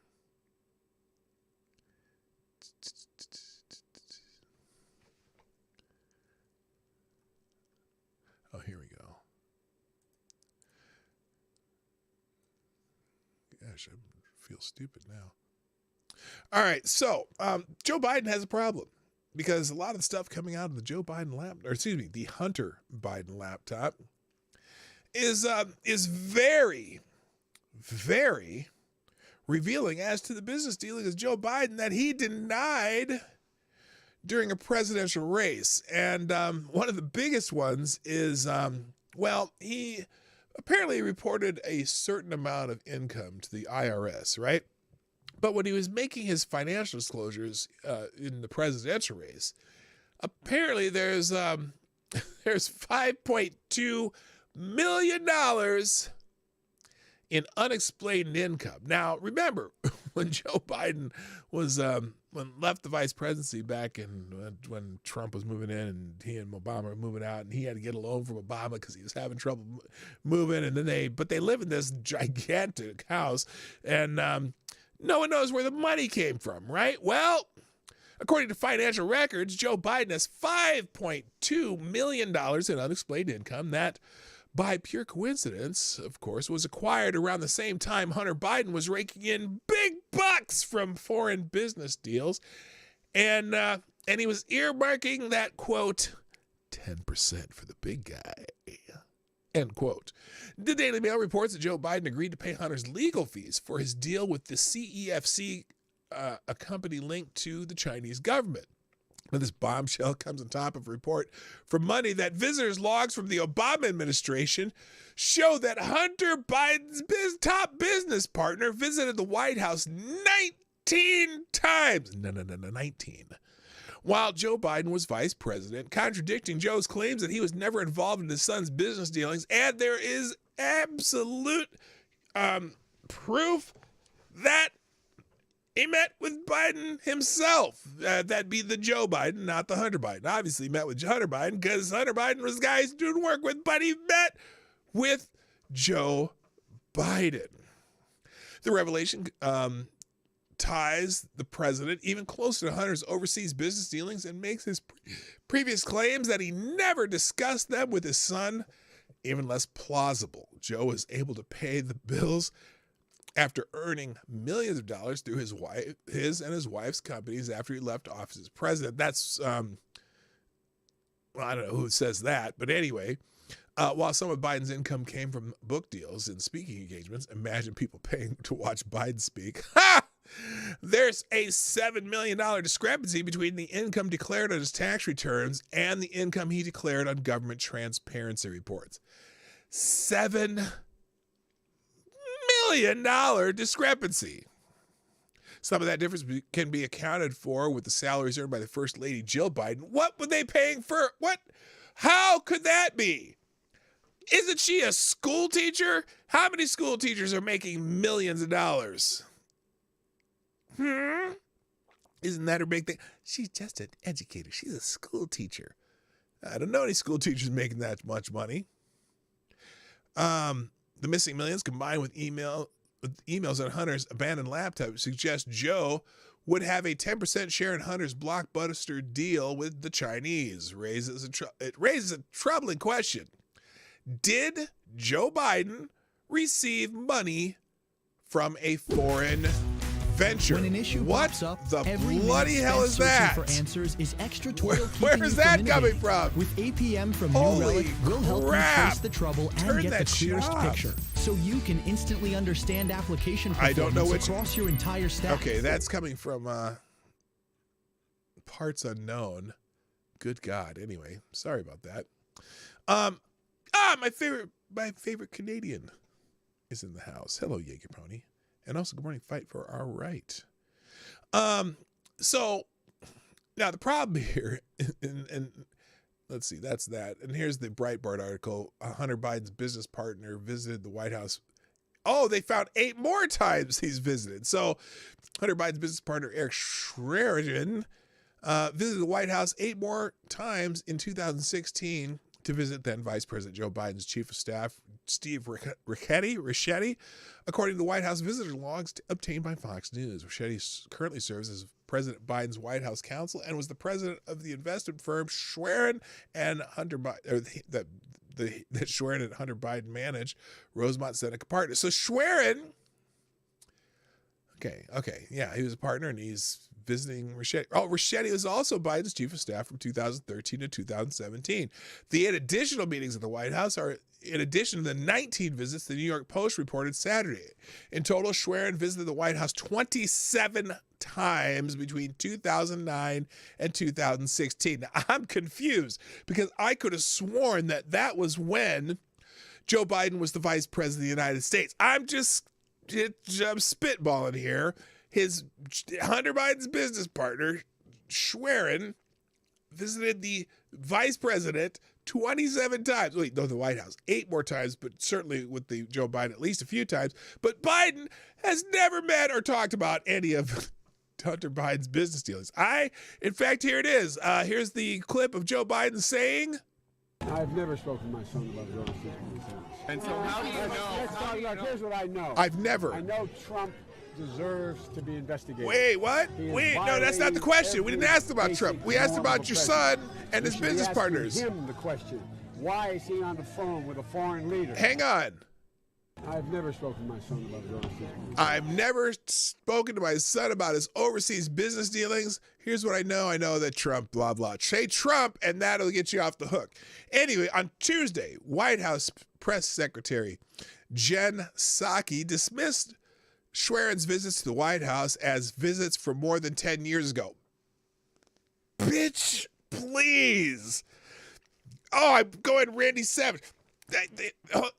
A: Oh, here we go. Gosh, I feel stupid now. All right, so Joe Biden has a problem because a lot of the stuff coming out of the the Hunter Biden laptop is very, very revealing as to the business dealings of Joe Biden that he denied during a presidential race. And one of the biggest ones is, he apparently reported a certain amount of income to the IRS, right? But when he was making his financial disclosures in the presidential race, apparently there's $5.2 million in unexplained income. Now, remember, when Joe Biden was left the vice presidency back in when Trump was moving in and he and Obama were moving out, and he had to get a loan from Obama because he was having trouble moving, and then they live in this gigantic house, and no one knows where the money came from, right? Well, according to financial records, Joe Biden has $5.2 million in unexplained income that, by pure coincidence, of course, was acquired around the same time Hunter Biden was raking in big bucks from foreign business deals. And he was earmarking that, quote, 10% for the big guy, end quote. The Daily Mail reports that Joe Biden agreed to pay Hunter's legal fees for his deal with the CEFC, a company linked to the Chinese government. Now, this bombshell comes on top of a report from Monday that visitors' logs from the Obama administration show that Hunter Biden's top business partner visited the White House 19 times. 19. While Joe Biden was vice president, contradicting Joe's claims that he was never involved in his son's business dealings. And there is absolute proof that he met with Biden himself. That'd be the Joe Biden, not the Hunter Biden. Obviously, he met with Hunter Biden because Hunter Biden was the guy he's doing work with, but he met with Joe Biden. The revelation ties the president even closer to Hunter's overseas business dealings and makes his previous claims that he never discussed them with his son even less plausible. Joe was able to pay the bills after earning millions of dollars through his and his wife's companies after he left office as president. That's, I don't know who says that, but anyway, while some of Biden's income came from book deals and speaking engagements, imagine people paying to watch Biden speak. There's a $7 million discrepancy between the income declared on his tax returns and the income he declared on government transparency reports. $7 million discrepancy. Some of that difference can be accounted for with the salaries earned by the First Lady Jill Biden. What were they paying for? What? How could that be? Isn't she a school teacher? How many school teachers are making millions of dollars? Isn't that her big thing? She's just an educator. She's a school teacher. I don't know any school teachers making that much money. The missing millions combined with emails on Hunter's abandoned laptop suggest Joe would have a 10% share in Hunter's blockbuster deal with the Chinese. It raises a troubling question. Did Joe Biden receive money from a foreign venture?
C: When an issue
A: What
C: pops up,
A: the
C: every
A: bloody
C: minute
A: hell
C: spent
A: is
C: searching
A: that?
C: for answers is extra toil
A: Where
C: keeping
A: is
C: you
A: that
C: from
A: coming
C: innovating.
A: from?
C: With APM from
A: Holy
C: New Relic, we'll help you
A: crap.
C: trace the trouble and
A: Turn
C: get the
A: that shit
C: clearest
A: off.
C: picture, so you can instantly understand application
A: I don't know
C: performance
A: which-
C: across your entire stack.
A: Okay, that's coming from parts unknown. Good God. Anyway, sorry about that. My favorite Canadian is in the house. Hello, Jaeger Pony. And also, good morning, Fight for Our Right. So now the problem here, and let's see, that's that. And here's the Breitbart article. Hunter Biden's business partner visited the White House. Oh, they found 8 more times he's visited. So Hunter Biden's business partner, Eric Schwerin, visited the White House 8 more times in 2016 to visit then Vice President Joe Biden's chief of staff, Steve Ricchetti, according to the White House visitor logs obtained by Fox News. Ricchetti currently serves as President Biden's White House counsel and was the president of the investment firm Schwerin and Hunter Biden, that Schwerin and Hunter Biden managed, Rosemont Seneca Partners. So Schwerin, okay, yeah, he was a partner and he's visiting Ricchetti. Oh, Ricchetti was also Biden's chief of staff from 2013 to 2017. They had additional meetings at the White House, in addition to the 19 visits the New York Post reported Saturday. In total, Schwerin visited the White House 27 times between 2009 and 2016. Now, I'm confused because I could have sworn that was when Joe Biden was the vice president of the United States. I'm spitballing here. His Hunter Biden's business partner, Schwerin, visited the vice president 27 times. Wait, no, the White House 8 more times, but certainly with the Joe Biden at least a few times. But Biden has never met or talked about any of Hunter Biden's business dealings. In fact, here it is. Here's the clip of Joe Biden saying,
D: I've never spoken to my son about his overseas business.
B: And so how do you know?
D: Let's talk about, here's what I know.
A: I've never.
D: I know Trump deserves to be investigated.
A: Wait, what?
D: He is
A: Wait, no, that's not the question. We didn't ask about
D: basic
A: Trump. We asked
D: norm
A: about
D: of
A: your
D: the
A: son
D: president.
A: and
D: We
A: his
D: should be
A: business
D: asking
A: partners.
D: him the question. Why is he on the phone with a foreign leader?
A: Hang on.
D: I've never spoken to my son about his overseas business.
A: I've never spoken to my son about his overseas business dealings. Here's what I know. I know that Trump, blah, blah. Say Trump, and that'll get you off the hook. Anyway, on Tuesday, White House Press Secretary Jen Psaki dismissed Schwerin's visits to the White House as visits from more than 10 years ago. Bitch, please. Oh, I'm going Randy Savage. Oh,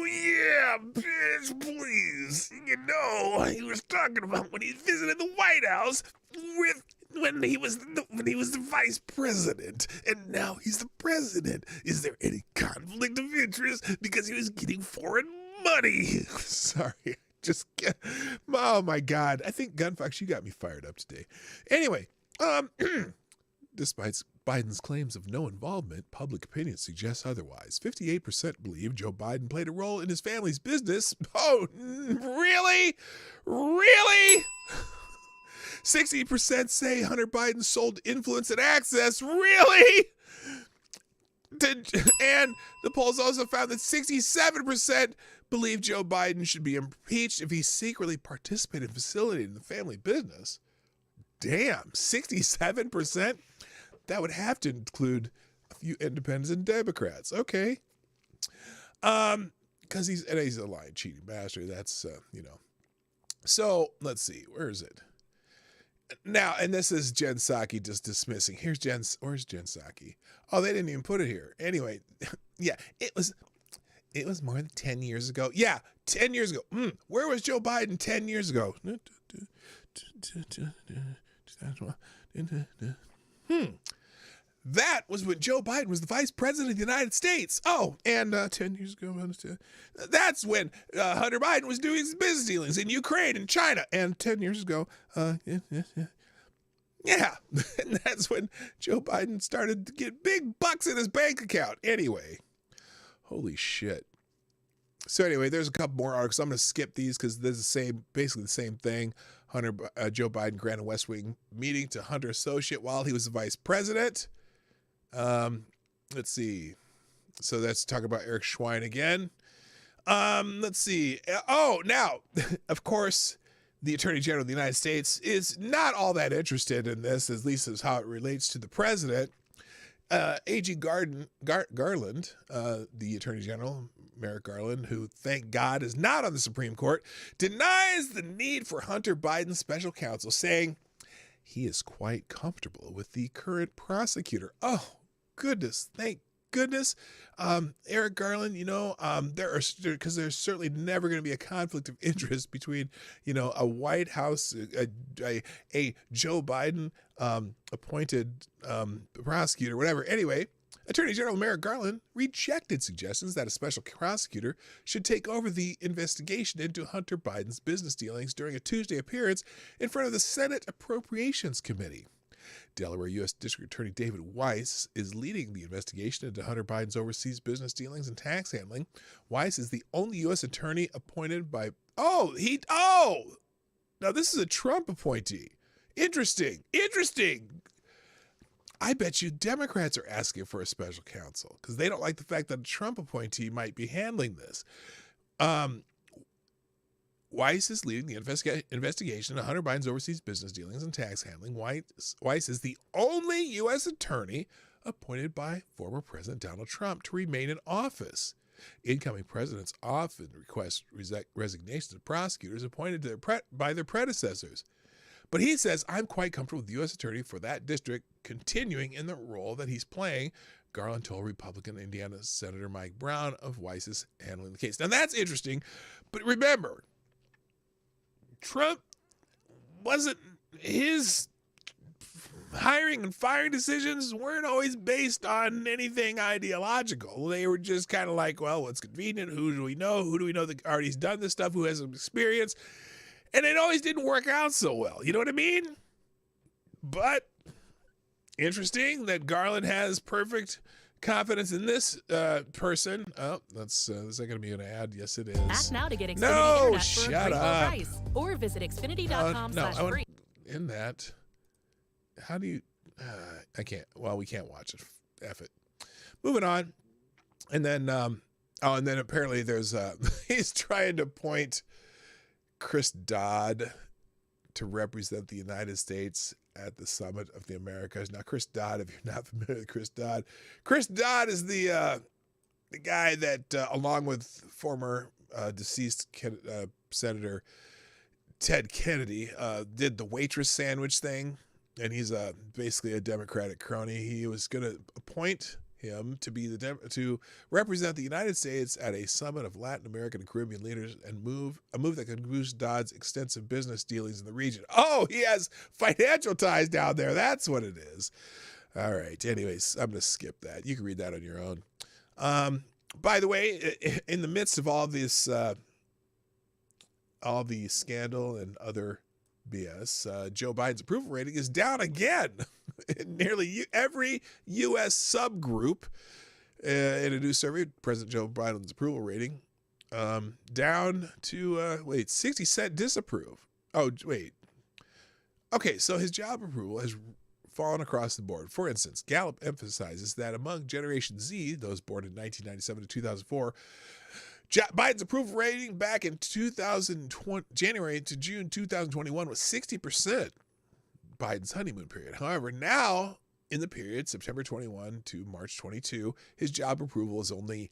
A: yeah, bitch, please. You know, he was talking about when he visited the White House when he was the vice president, and now he's the president. Is there any conflict of interest because he was getting foreign money? Sorry, oh my God. I think Gunfox, you got me fired up today. Anyway, despite Biden's claims of no involvement, public opinion suggests otherwise. 58% believe Joe Biden played a role in his family's business. Oh, really? Really? 60% say Hunter Biden sold influence and access. Really? And the polls also found that 67% believe Joe Biden should be impeached if he secretly participated in facilitating the family business. Damn, 67%? That would have to include a few independents and Democrats. Okay. Because he's a lying, cheating bastard. That's, So, let's see. Where is it? Now, and this is Jen Psaki just dismissing. Where's Jen Psaki? Oh, they didn't even put it here. Anyway, yeah, it was more than 10 years ago. Yeah, 10 years ago. Where was Joe Biden 10 years ago? That was when Joe Biden was the vice president of the United States. Oh, and 10 years ago, that's when Hunter Biden was doing his business dealings in Ukraine and China. And 10 years ago, yeah, and that's when Joe Biden started to get big bucks in his bank account. Anyway, holy shit. So anyway, there's a couple more articles. I'm going to skip these because this is basically the same thing. Joe Biden granted West Wing meeting to Hunter associate while he was the vice president. Let's see. So let's talk about Eric Schwein again. Let's see. Oh, now, of course, the Attorney General of the United States is not all that interested in this, at least as how it relates to the president. A.G. Garland, the Attorney General, Merrick Garland, who, thank God, is not on the Supreme Court, denies the need for Hunter Biden's special counsel, saying he is quite comfortable with the current prosecutor. Oh, goodness, thank goodness. Eric Garland, there's certainly never going to be a conflict of interest between, a White House, a Joe Biden appointed prosecutor, whatever. Anyway, Attorney General Merrick Garland rejected suggestions that a special prosecutor should take over the investigation into Hunter Biden's business dealings during a Tuesday appearance in front of the Senate Appropriations Committee. Delaware U.S. District Attorney David Weiss is leading the investigation into Hunter Biden's overseas business dealings and tax handling. Weiss is the only U.S. attorney appointed by... now this is a Trump appointee. Interesting. I bet you Democrats are asking for a special counsel because they don't like the fact that a Trump appointee might be handling this. Weiss is leading the investigation into Hunter Biden's overseas business dealings and tax handling. Weiss is the only U.S. attorney appointed by former President Donald Trump to remain in office. Incoming presidents often request resignations of prosecutors appointed by their predecessors. But he says, I'm quite comfortable with the U.S. attorney for that district continuing in the role that he's playing, Garland told Republican Indiana Senator Mike Brown of Weiss's handling the case. Now, that's interesting, but remember, Trump wasn't, his hiring and firing decisions weren't always based on anything ideological. They were just kind of like, well, what's convenient? Who do we know? Who do we know that already has done this stuff? Who has some experience? And it always didn't work out so well. You know what I mean? But interesting that Garland has perfect confidence in this person. Oh, is that going to be an ad? Yes, it is.
E: Act now to get Xfinity
A: No,
E: Internet for
A: shut
E: a great low
A: up.
E: price. Or visit Xfinity.com/free.
A: In that, how do you... I can't. Well, we can't watch it. F it. Moving on. And then, and then apparently there's... he's trying to point Chris Dodd to represent the United States at the Summit of the Americas. Now, Chris Dodd, if you're not familiar with Chris Dodd is the guy that, along with former deceased Senator Ted Kennedy, did the waitress sandwich thing, and he's basically a Democratic crony. He was going to appoint him to be to represent the United States at a summit of Latin American and Caribbean leaders, and a move that could boost Dodd's extensive business dealings in the region. Oh, he has financial ties down there. That's what it is. All right. Anyways, I'm going to skip that. You can read that on your own. By the way, in the midst of all this, all the scandal and other BS, Joe Biden's approval rating is down again. In nearly every U.S. subgroup, in a new survey, President Joe Biden's approval rating down to 60% disapprove. Oh, wait. Okay, so his job approval has fallen across the board. For instance, Gallup emphasizes that among Generation Z, those born in 1997 to 2004, Biden's approval rating back in January to June 2021 was 60%. Biden's honeymoon period. However, now in the period September 21 to March 22, his job approval is only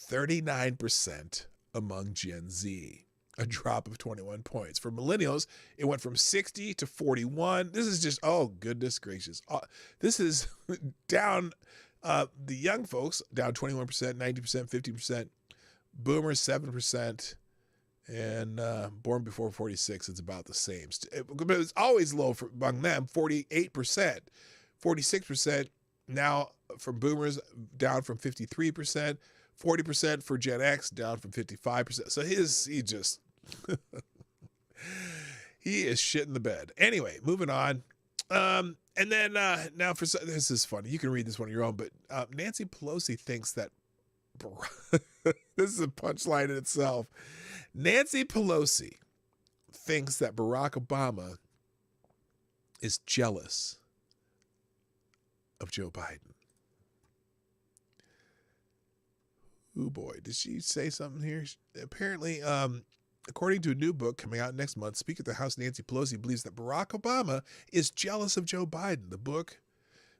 A: 39% among Gen Z, a drop of 21 points. For millennials, it went from 60 to 41. This is just, oh, goodness gracious. This is down, the young folks, down 21%, 90%, 50%, boomers, 7%, and born before 46, it's about the same. But it's always low among them, 48%. 46% now from boomers, down from 53%. 40% for Gen X, down from 55%. So he just, he is shitting the bed. Anyway, moving on. And then now this is funny. You can read this one on your own, but Nancy Pelosi thinks that this is a punchline in itself. Nancy Pelosi thinks that Barack Obama is jealous of Joe Biden. Oh boy, did she say something here? Apparently, according to a new book coming out next month, Speaker of the House Nancy Pelosi believes that Barack Obama is jealous of Joe Biden. The book,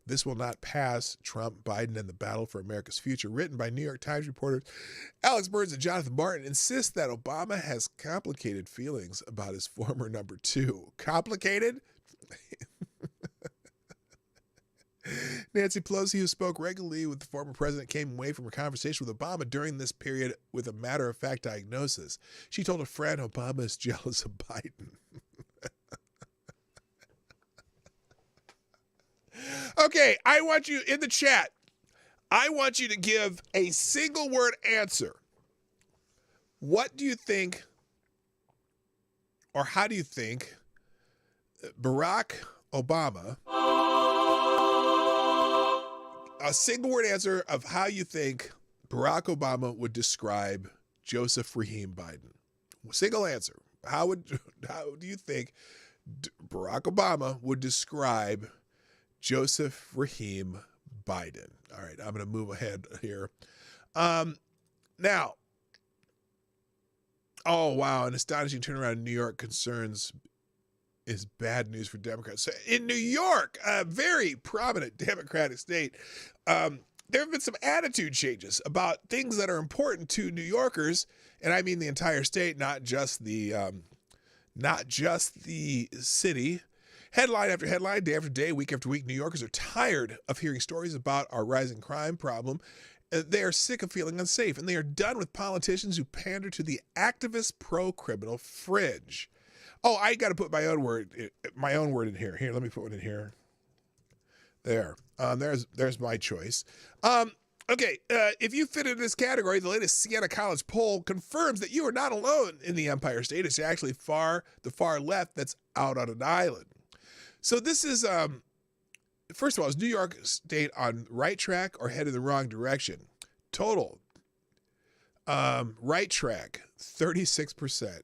A: This Will Not Pass, Trump, Biden, and the Battle for America's Future, written by New York Times reporters Alex Burns and Jonathan Martin, insists that Obama has complicated feelings about his former number two. Complicated? Nancy Pelosi, who spoke regularly with the former president, came away from her conversation with Obama during this period with a matter-of-fact diagnosis. She told a friend Obama is jealous of Biden. Okay, I want you in the chat. I want you to give a single word answer. What do you think, or how do you think Barack Obama, a single word answer of how you think Barack Obama would describe Joseph Rahim Biden? Single answer. How do you think Barack Obama would describe Joseph Rahim Biden? All right, I'm going to move ahead here. Now, oh, wow, an astonishing turnaround in New York concerns is bad news for Democrats. So in New York, a very prominent Democratic state, there have been some attitude changes about things that are important to New Yorkers, and I mean the entire state, not just the city. Headline after headline, day after day, week after week, New Yorkers are tired of hearing stories about our rising crime problem. They are sick of feeling unsafe, and they are done with politicians who pander to the activist pro-criminal fringe. Oh, I got to put my own word in here. Here, let me put one in here. There. There's my choice. Okay, if you fit in this category, the latest Siena College poll confirms that you are not alone in the Empire State. It's actually the far left that's out on an island. So this is, first of all, is New York State on right track or headed the wrong direction? Total. Right track, 36%.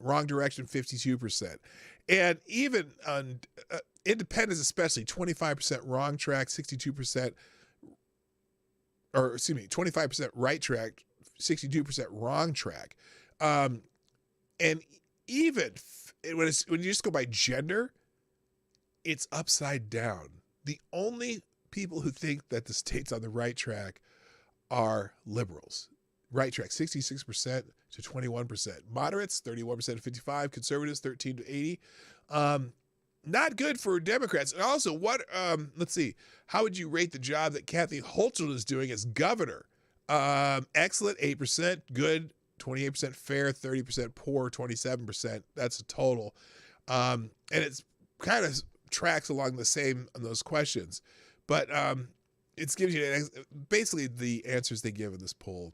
A: Wrong direction, 52%. And even on independents especially, 25% wrong track, 62%, or excuse me, 25% right track, 62% wrong track. And even when you just go by gender, it's upside down. The only people who think that the state's on the right track are liberals. Right track, 66% to 21%. Moderates, 31% to 55%. Conservatives, 13 to 80. Not good for Democrats. And also, let's see, how would you rate the job that Kathy Hochul is doing as governor? Excellent, 8%. Good, 28%. Fair, 30%. Poor, 27%. That's a total. And it's kind of tracks along the same on those questions. But it gives you basically the answers they give in this poll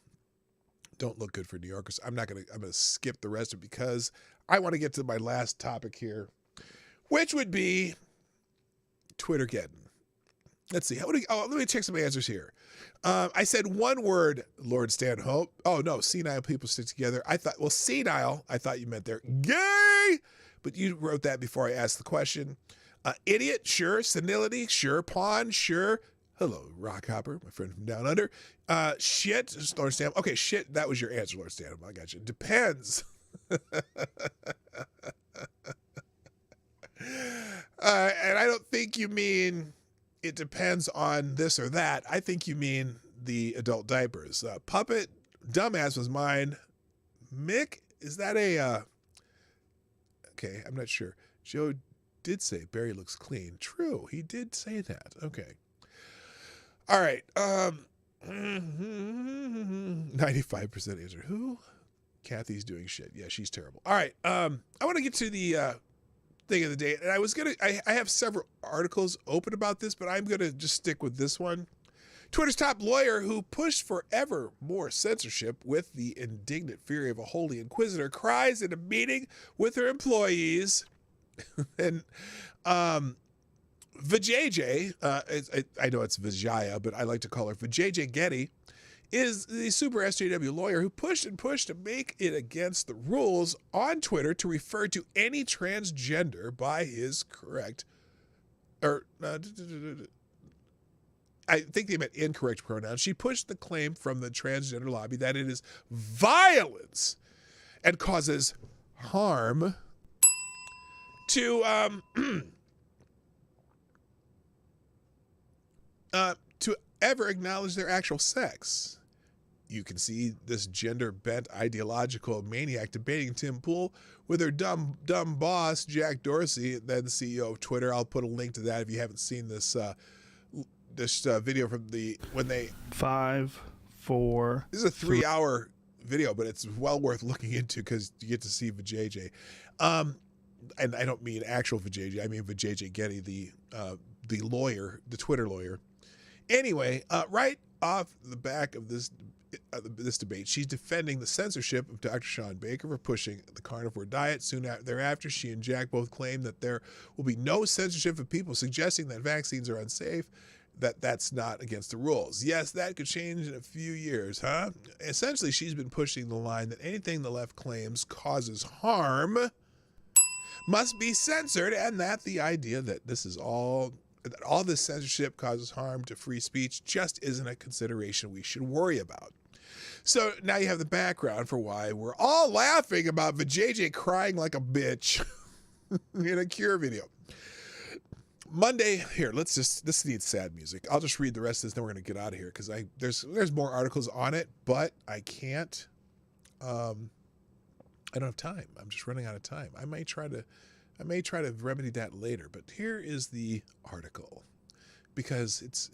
A: don't look good for New Yorkers. I'm going to skip the rest of it because I want to get to my last topic here, which would be Twittergeddon. Let's see. Let me check some answers here. I said one word, Lord Stanhope. Oh, no, senile people stick together. Senile, I thought you meant there. Gay! But you wrote that before I asked the question. Idiot, sure. Senility, sure. Pawn, sure. Hello, Rockhopper, my friend from down under. Shit, Lord Stanhope. Okay, shit, that was your answer, Lord Stanhope. I got you. Depends. And I don't think you mean it depends on this or that. I think you mean the adult diapers. Puppet, dumbass was mine. Mick, is that a... Okay, I'm not sure. Joe did say Barry looks clean. True, he did say that. Okay. All right. 95% answer. Who? Kathy's doing shit. Yeah, she's terrible. All right. I want to get to the thing of the day. And I have several articles open about this, but I'm going to just stick with this one. Twitter's top lawyer who pushed for ever more censorship with the indignant fury of a holy inquisitor cries in a meeting with her employees. And Vijay, I know it's Vijaya, but I like to call her Vijay Getty, is the super SJW lawyer who pushed and pushed to make it against the rules on Twitter to refer to any transgender by his correct, or I think they meant incorrect pronouns. She pushed the claim from the transgender lobby that it is violence and causes harm to to ever acknowledge their actual sex. You can see this gender-bent ideological maniac debating Tim Pool with her dumb boss, Jack Dorsey, then CEO of Twitter. I'll put a link to that if you haven't seen this video from when they
F: 5, 4.
A: This is a 3-hour video, but it's well worth looking into because you get to see Vijay. And I don't mean actual Vijay. I mean Vijay Getty, the lawyer, the Twitter lawyer. Anyway, right off the back of this debate, she's defending the censorship of Dr. Sean Baker for pushing the carnivore diet. Soon thereafter, she and Jack both claim that there will be no censorship of people suggesting that vaccines are unsafe, that's not against the rules. Yes, that could change in a few years, huh? Essentially, she's been pushing the line that anything the left claims causes harm must be censored, and that the idea that all this censorship causes harm to free speech just isn't a consideration we should worry about. So now you have the background for why we're all laughing about Vijay crying like a bitch in a Cure video. Monday, here, this needs sad music. I'll just read the rest of this, then we're going to get out of here because there's more articles on it, but I can't. I don't have time. I'm just running out of time. I may try to remedy that later, but here is the article because it's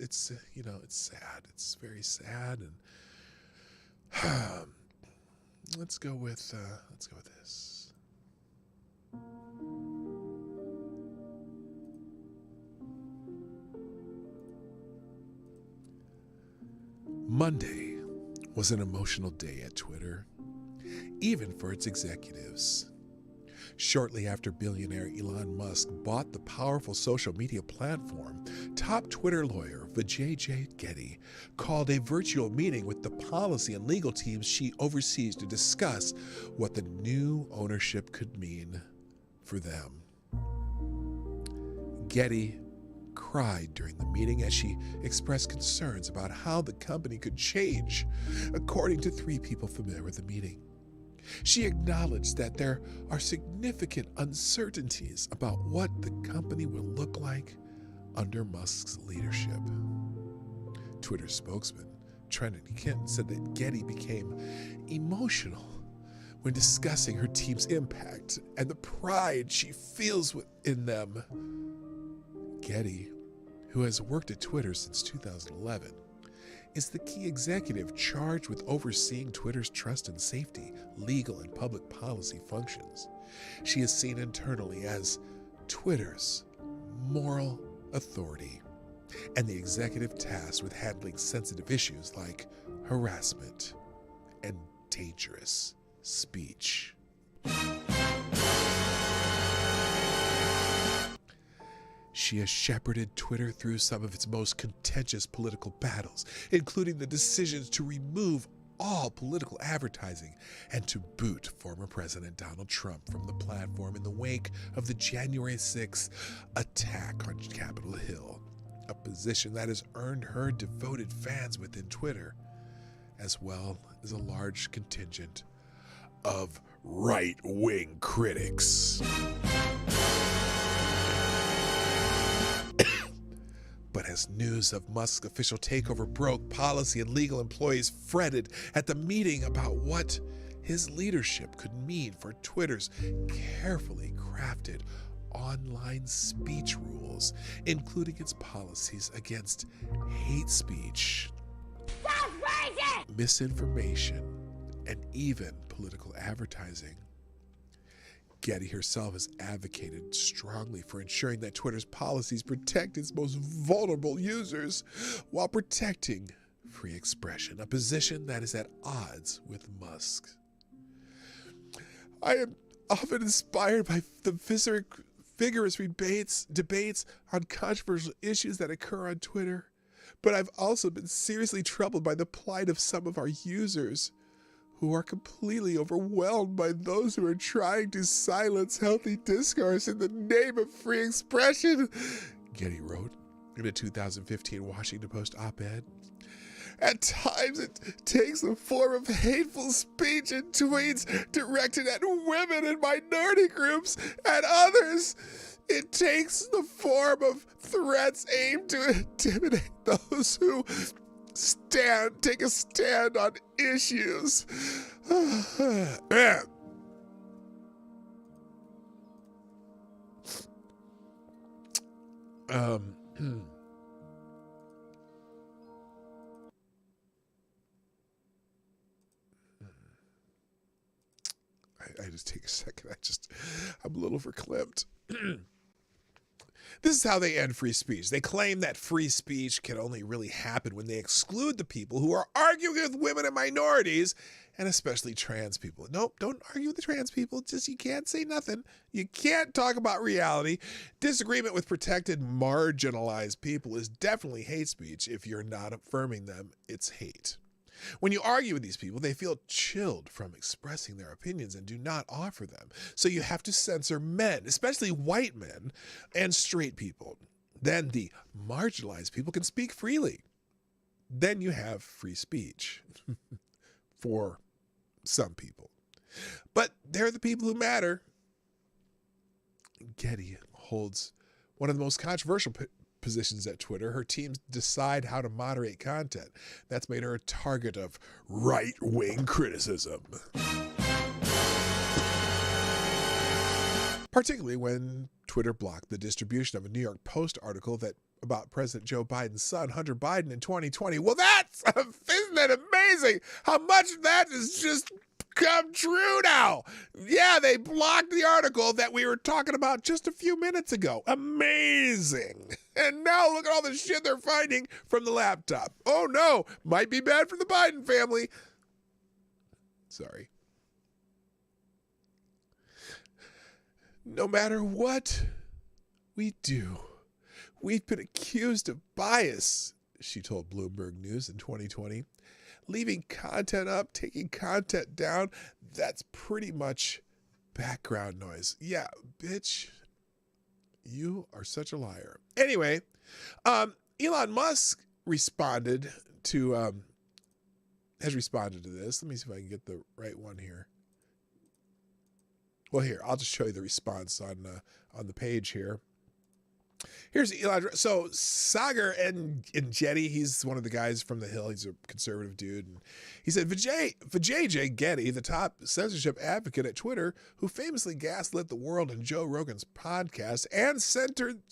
A: sad. It's very sad, and let's go with this. Monday was an emotional day at Twitter, even for its executives. Shortly after billionaire Elon Musk bought the powerful social media platform, top Twitter lawyer Vijay Getty called a virtual meeting with the policy and legal teams she oversees to discuss what the new ownership could mean for them. Getty cried during the meeting as she expressed concerns about how the company could change, according to 3 people familiar with the meeting. She acknowledged that there are significant uncertainties about what the company will look like under Musk's leadership. Twitter spokesman Trinity Kent said that Getty became emotional when discussing her team's impact and the pride she feels in them. Getty, who has worked at Twitter since 2011, is the key executive charged with overseeing Twitter's trust and safety, legal and public policy functions. She is seen internally as Twitter's moral authority and the executive tasked with handling sensitive issues like harassment and dangerous speech. She has shepherded Twitter through some of its most contentious political battles, including the decisions to remove all political advertising and to boot former President Donald Trump from the platform in the wake of the January 6th attack on Capitol Hill, a position that has earned her devoted fans within Twitter, as well as a large contingent of right-wing critics. But as news of Musk's official takeover broke, policy and legal employees fretted at the meeting about what his leadership could mean for Twitter's carefully crafted online speech rules, including its policies against hate speech, misinformation, and even political advertising. Getty herself has advocated strongly for ensuring that Twitter's policies protect its most vulnerable users while protecting free expression, a position that is at odds with Musk. I am often inspired by the vigorous debates on controversial issues that occur on Twitter, But I've also been seriously troubled by the plight of some of our users who are completely overwhelmed by those who are trying to silence healthy discourse in the name of free expression, Getty wrote in a 2015 Washington Post op-ed. At times, it takes the form of hateful speech and tweets directed at women and minority groups. At others, it takes the form of threats aimed to intimidate those who take a stand on issues. Man. I just take a second. I'm a little verklempt. This is how they end free speech. They claim that free speech can only really happen when they exclude the people who are arguing with women and minorities, and especially trans people. Nope, don't argue with the trans people. Just, you can't say nothing. You can't talk about reality. Disagreement with protected, marginalized people is definitely hate speech. If you're not affirming them, it's hate. When you argue with these people, they feel chilled from expressing their opinions and do not offer them. So you have to censor men, especially white men and straight people. Then the marginalized people can speak freely. Then you have free speech for some people. But they're the people who matter. Getty holds one of the most controversial positions at Twitter. Her teams decide how to moderate content. That's made her a target of right-wing criticism. Particularly when Twitter blocked the distribution of a New York Post article about President Joe Biden's son, Hunter Biden, in 2020. Well, isn't that amazing? How much of that is just come true now. Yeah, they blocked the article that we were talking about just a few minutes ago. Amazing. And now look at all the shit they're finding from the laptop. Oh no, might be bad for the Biden family. Sorry. No matter what we do, we've been accused of bias, she told Bloomberg News in 2020. Leaving content up, taking content down, that's pretty much background noise. Yeah, bitch, you are such a liar. Anyway, Elon Musk has responded to this. Let me see if I can get the right one here. Well, here, I'll just show you the response on the page here. Here's Elon. So Sagar and Jetty, he's one of the guys from the Hill. He's a conservative dude. And he said, Vijay Getty, the top censorship advocate at Twitter, who famously gaslit the world in Joe Rogan's podcast and censored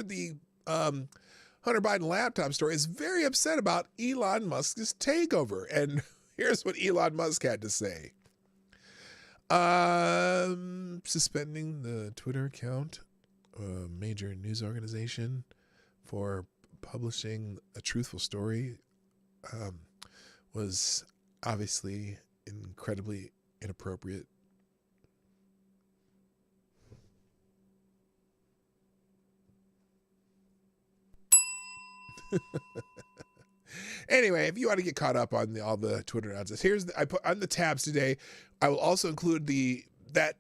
A: the Hunter Biden laptop story, is very upset about Elon Musk's takeover. And here's what Elon Musk had to say. Suspending the Twitter account, a major news organization, for publishing a truthful story was obviously incredibly inappropriate. Anyway, if you want to get caught up on all the Twitter nonsense, I put on the tabs today. I will also include that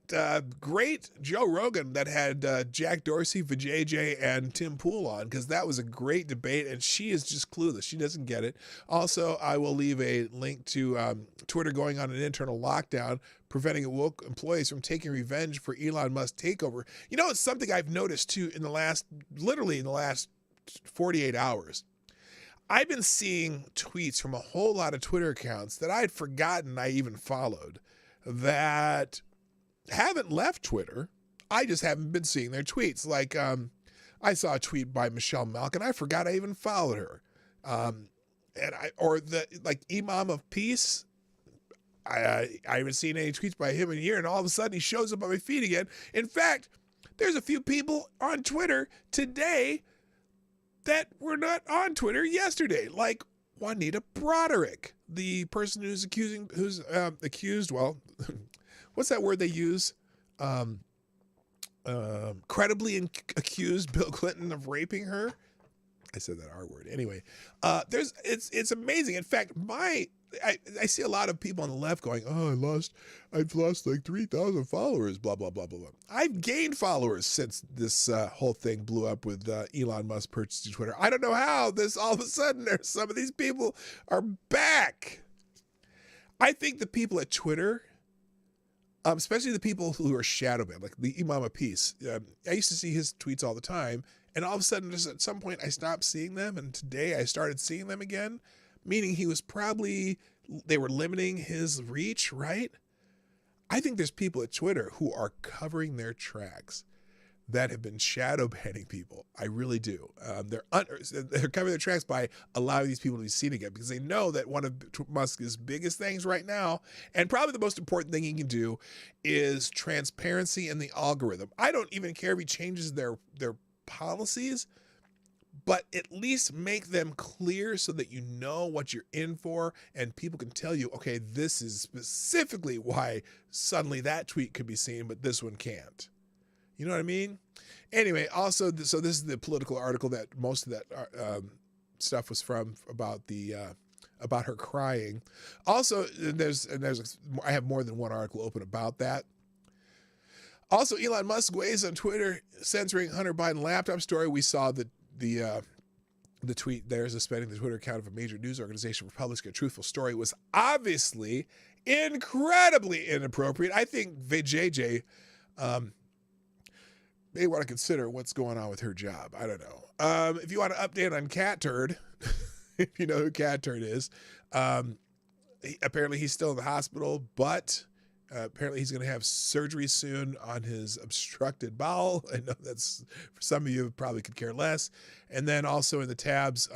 A: great Joe Rogan that had Jack Dorsey, Vijay, and Tim Pool on, because that was a great debate, and she is just clueless. She doesn't get it. Also, I will leave a link to Twitter going on an internal lockdown, preventing woke employees from taking revenge for Elon Musk's takeover. You know, it's something I've noticed too literally in the last 48 hours. I've been seeing tweets from a whole lot of Twitter accounts that I had forgotten I even followed that haven't left Twitter. I just haven't been seeing their tweets. Like, I saw a tweet by Michelle Malkin. I forgot I even followed her. Imam of Peace. I haven't seen any tweets by him in a year, and all of a sudden he shows up on my feed again. In fact, there's a few people on Twitter today that were not on Twitter yesterday, like Juanita Broderick, the person who's accused, well, what's that word they use? Credibly accused Bill Clinton of raping her. I said that R word. Anyway, it's amazing. In fact, I see a lot of people on the left going, "Oh, I've lost like 3,000 followers." Blah blah blah blah blah. I've gained followers since this whole thing blew up with Elon Musk purchasing Twitter. I don't know how this all of a sudden there's some of these people are back. I think the people at Twitter, especially the people who are shadow banned, like the Imam of Peace. I used to see his tweets all the time. And all of a sudden, just at some point, I stopped seeing them. And today I started seeing them again, meaning they were limiting his reach, right? I think there's people at Twitter who are covering their tracks that have been shadow banning people. I really do. They're covering their tracks by allowing these people to be seen again because they know that one of Musk's biggest things right now, and probably the most important thing he can do, is transparency in the algorithm. I don't even care if he changes their policies, but at least make them clear so that you know what you're in for and people can tell you, okay, this is specifically why suddenly that tweet could be seen, but this one can't. You know what I mean? Anyway, also, so this is the political article that most of that stuff was from about her crying. Also, I have more than one article open about that. Also, Elon Musk weighs on Twitter censoring Hunter Biden laptop story. We saw the tweet there suspending the Twitter account of a major news organization for publishing a truthful story was obviously incredibly inappropriate. I think VJJ may want to consider what's going on with her job. I don't know. If you want to update on Cat Turd, if you know who Cat Turd is, apparently he's still in the hospital, but apparently he's going to have surgery soon on his obstructed bowel. I know that's, for some of you, probably could care less. And then also in the tabs,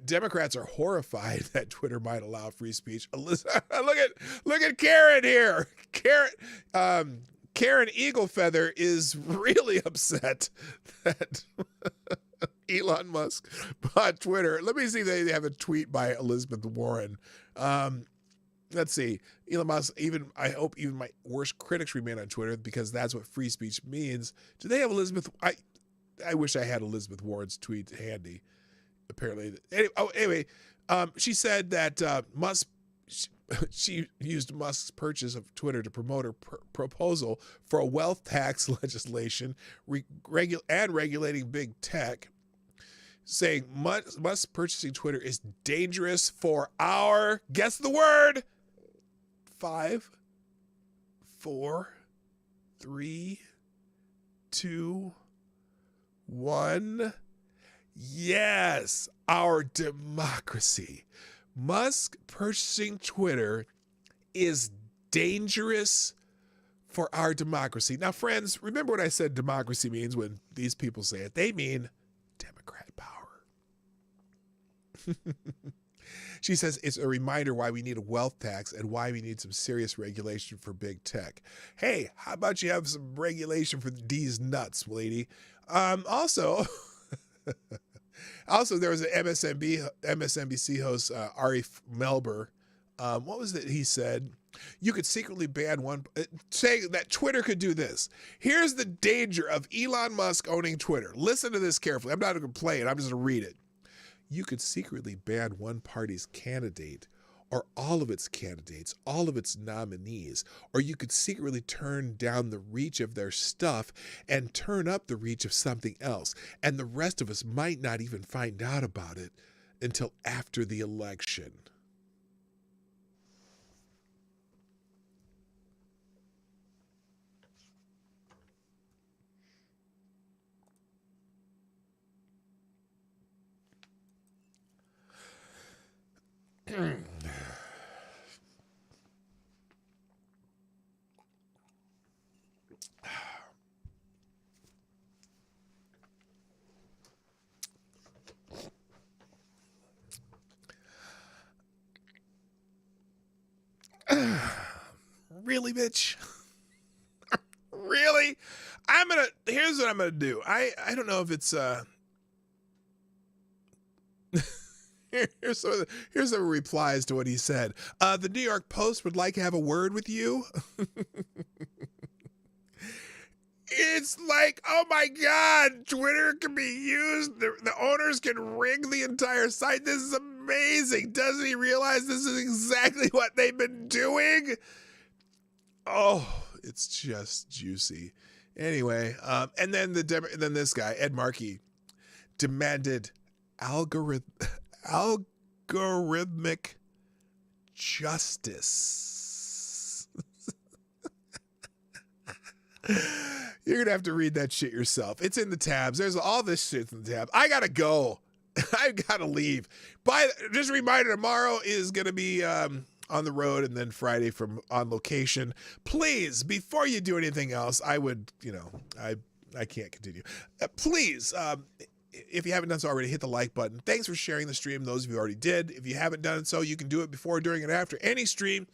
A: Democrats are horrified that Twitter might allow free speech. Look at Karen here. Karen Eaglefeather is really upset that Elon Musk bought Twitter. Let me see if they have a tweet by Elizabeth Warren. Let's see. Elon Musk, I hope even my worst critics remain on Twitter because that's what free speech means. Do they have Elizabeth? I wish I had Elizabeth Warren's tweet handy. Apparently. Anyway, she said that she used Musk's purchase of Twitter to promote her proposal for a wealth tax legislation regulating big tech, saying Musk purchasing Twitter is dangerous for our, guess the word, 5, 4, 3, 2, 1. Yes, our democracy. Musk purchasing Twitter is dangerous for our democracy. Now, friends, remember what I said democracy means when these people say it. They mean Democrat power. She says it's a reminder why we need a wealth tax and why we need some serious regulation for big tech. Hey, how about you have some regulation for D's nuts, lady? Also, there was an MSNBC host, Ari Melber. What was it he said? You could secretly ban one, saying that Twitter could do this. Here's the danger of Elon Musk owning Twitter. Listen to this carefully. I'm not going to play it. I'm just going to read it. You could secretly ban one party's candidate or all of its candidates, all of its nominees, or you could secretly turn down the reach of their stuff and turn up the reach of something else. And the rest of us might not even find out about it until after the election. Really, bitch? Really? Here's what I'm gonna do. I don't know if it's here's some replies to what he said. The New York Post would like to have a word with you. It's like, oh my God, Twitter can be used. The owners can rig the entire site. This is amazing. Doesn't he realize this is exactly what they've been doing? Oh, it's just juicy. Anyway, and then then this guy, Ed Markey, demanded algorithmic justice. You're going to have to read that shit yourself. It's in the tabs. There's all this shit in the tab. I got to go. I got to leave. Just a reminder, tomorrow is going to be on the road, and then Friday from on location. Please, before you do anything else, I would, I can't continue. Please, if you haven't done so already, hit the like button. Thanks for sharing the stream. Those of you who already did. If you haven't done so, you can do it before, during, and after any stream.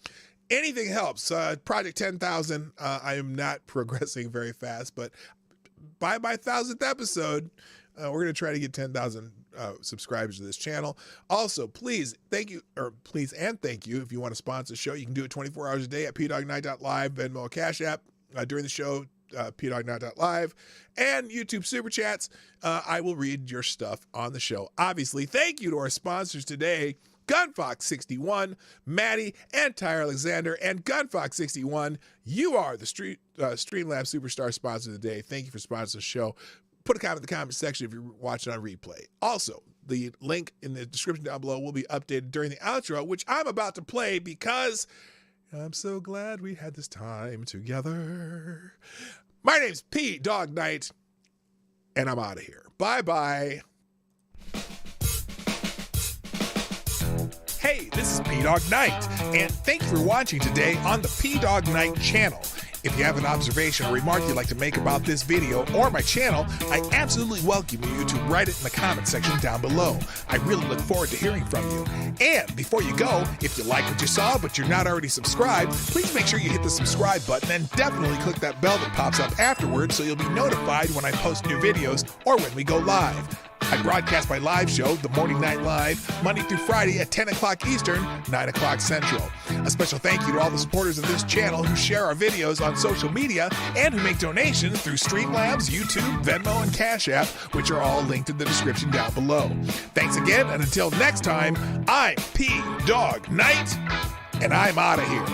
A: Anything helps. Project 10,000. I am not progressing very fast, but by my 1,000th episode, we're going to try to get 10,000 subscribers to this channel. Also, please, thank you. If you want to sponsor the show, you can do it 24 hours a day at pdognight.live, Venmo, Cash App. During the show, pdognight.live, and YouTube Super Chats. I will read your stuff on the show. Obviously, thank you to our sponsors today, Gunfox61, Maddie, and Ty Alexander. And Gunfox61, you are the Streamlabs Superstar sponsor of the day. Thank you for sponsoring the show. Put a comment in the comment section if you're watching on replay. Also, the link in the description down below will be updated during the outro, which I'm about to play because I'm so glad we had this time together. My name's Dawg Knight, and I'm out of here. Bye-bye. Hey, this is Dawg Knight, and thank you for watching today on the Dawg Knight Channel. If you have an observation or remark you'd like to make about this video or my channel, I absolutely welcome you to write it in the comment section down below. I really look forward to hearing from you. And before you go, if you like what you saw but you're not already subscribed, please make sure you hit the subscribe button and definitely click that bell that pops up afterwards so you'll be notified when I post new videos or when we go live. I broadcast my live show, The Morning Night Live, Monday through Friday at 10 o'clock Eastern, 9 o'clock Central. A special thank you to all the supporters of this channel who share our videos on social media and who make donations through Streamlabs, YouTube, Venmo, and Cash App, which are all linked in the description down below. Thanks again, and until next time, I'm Dawg Knight, and I'm out of here.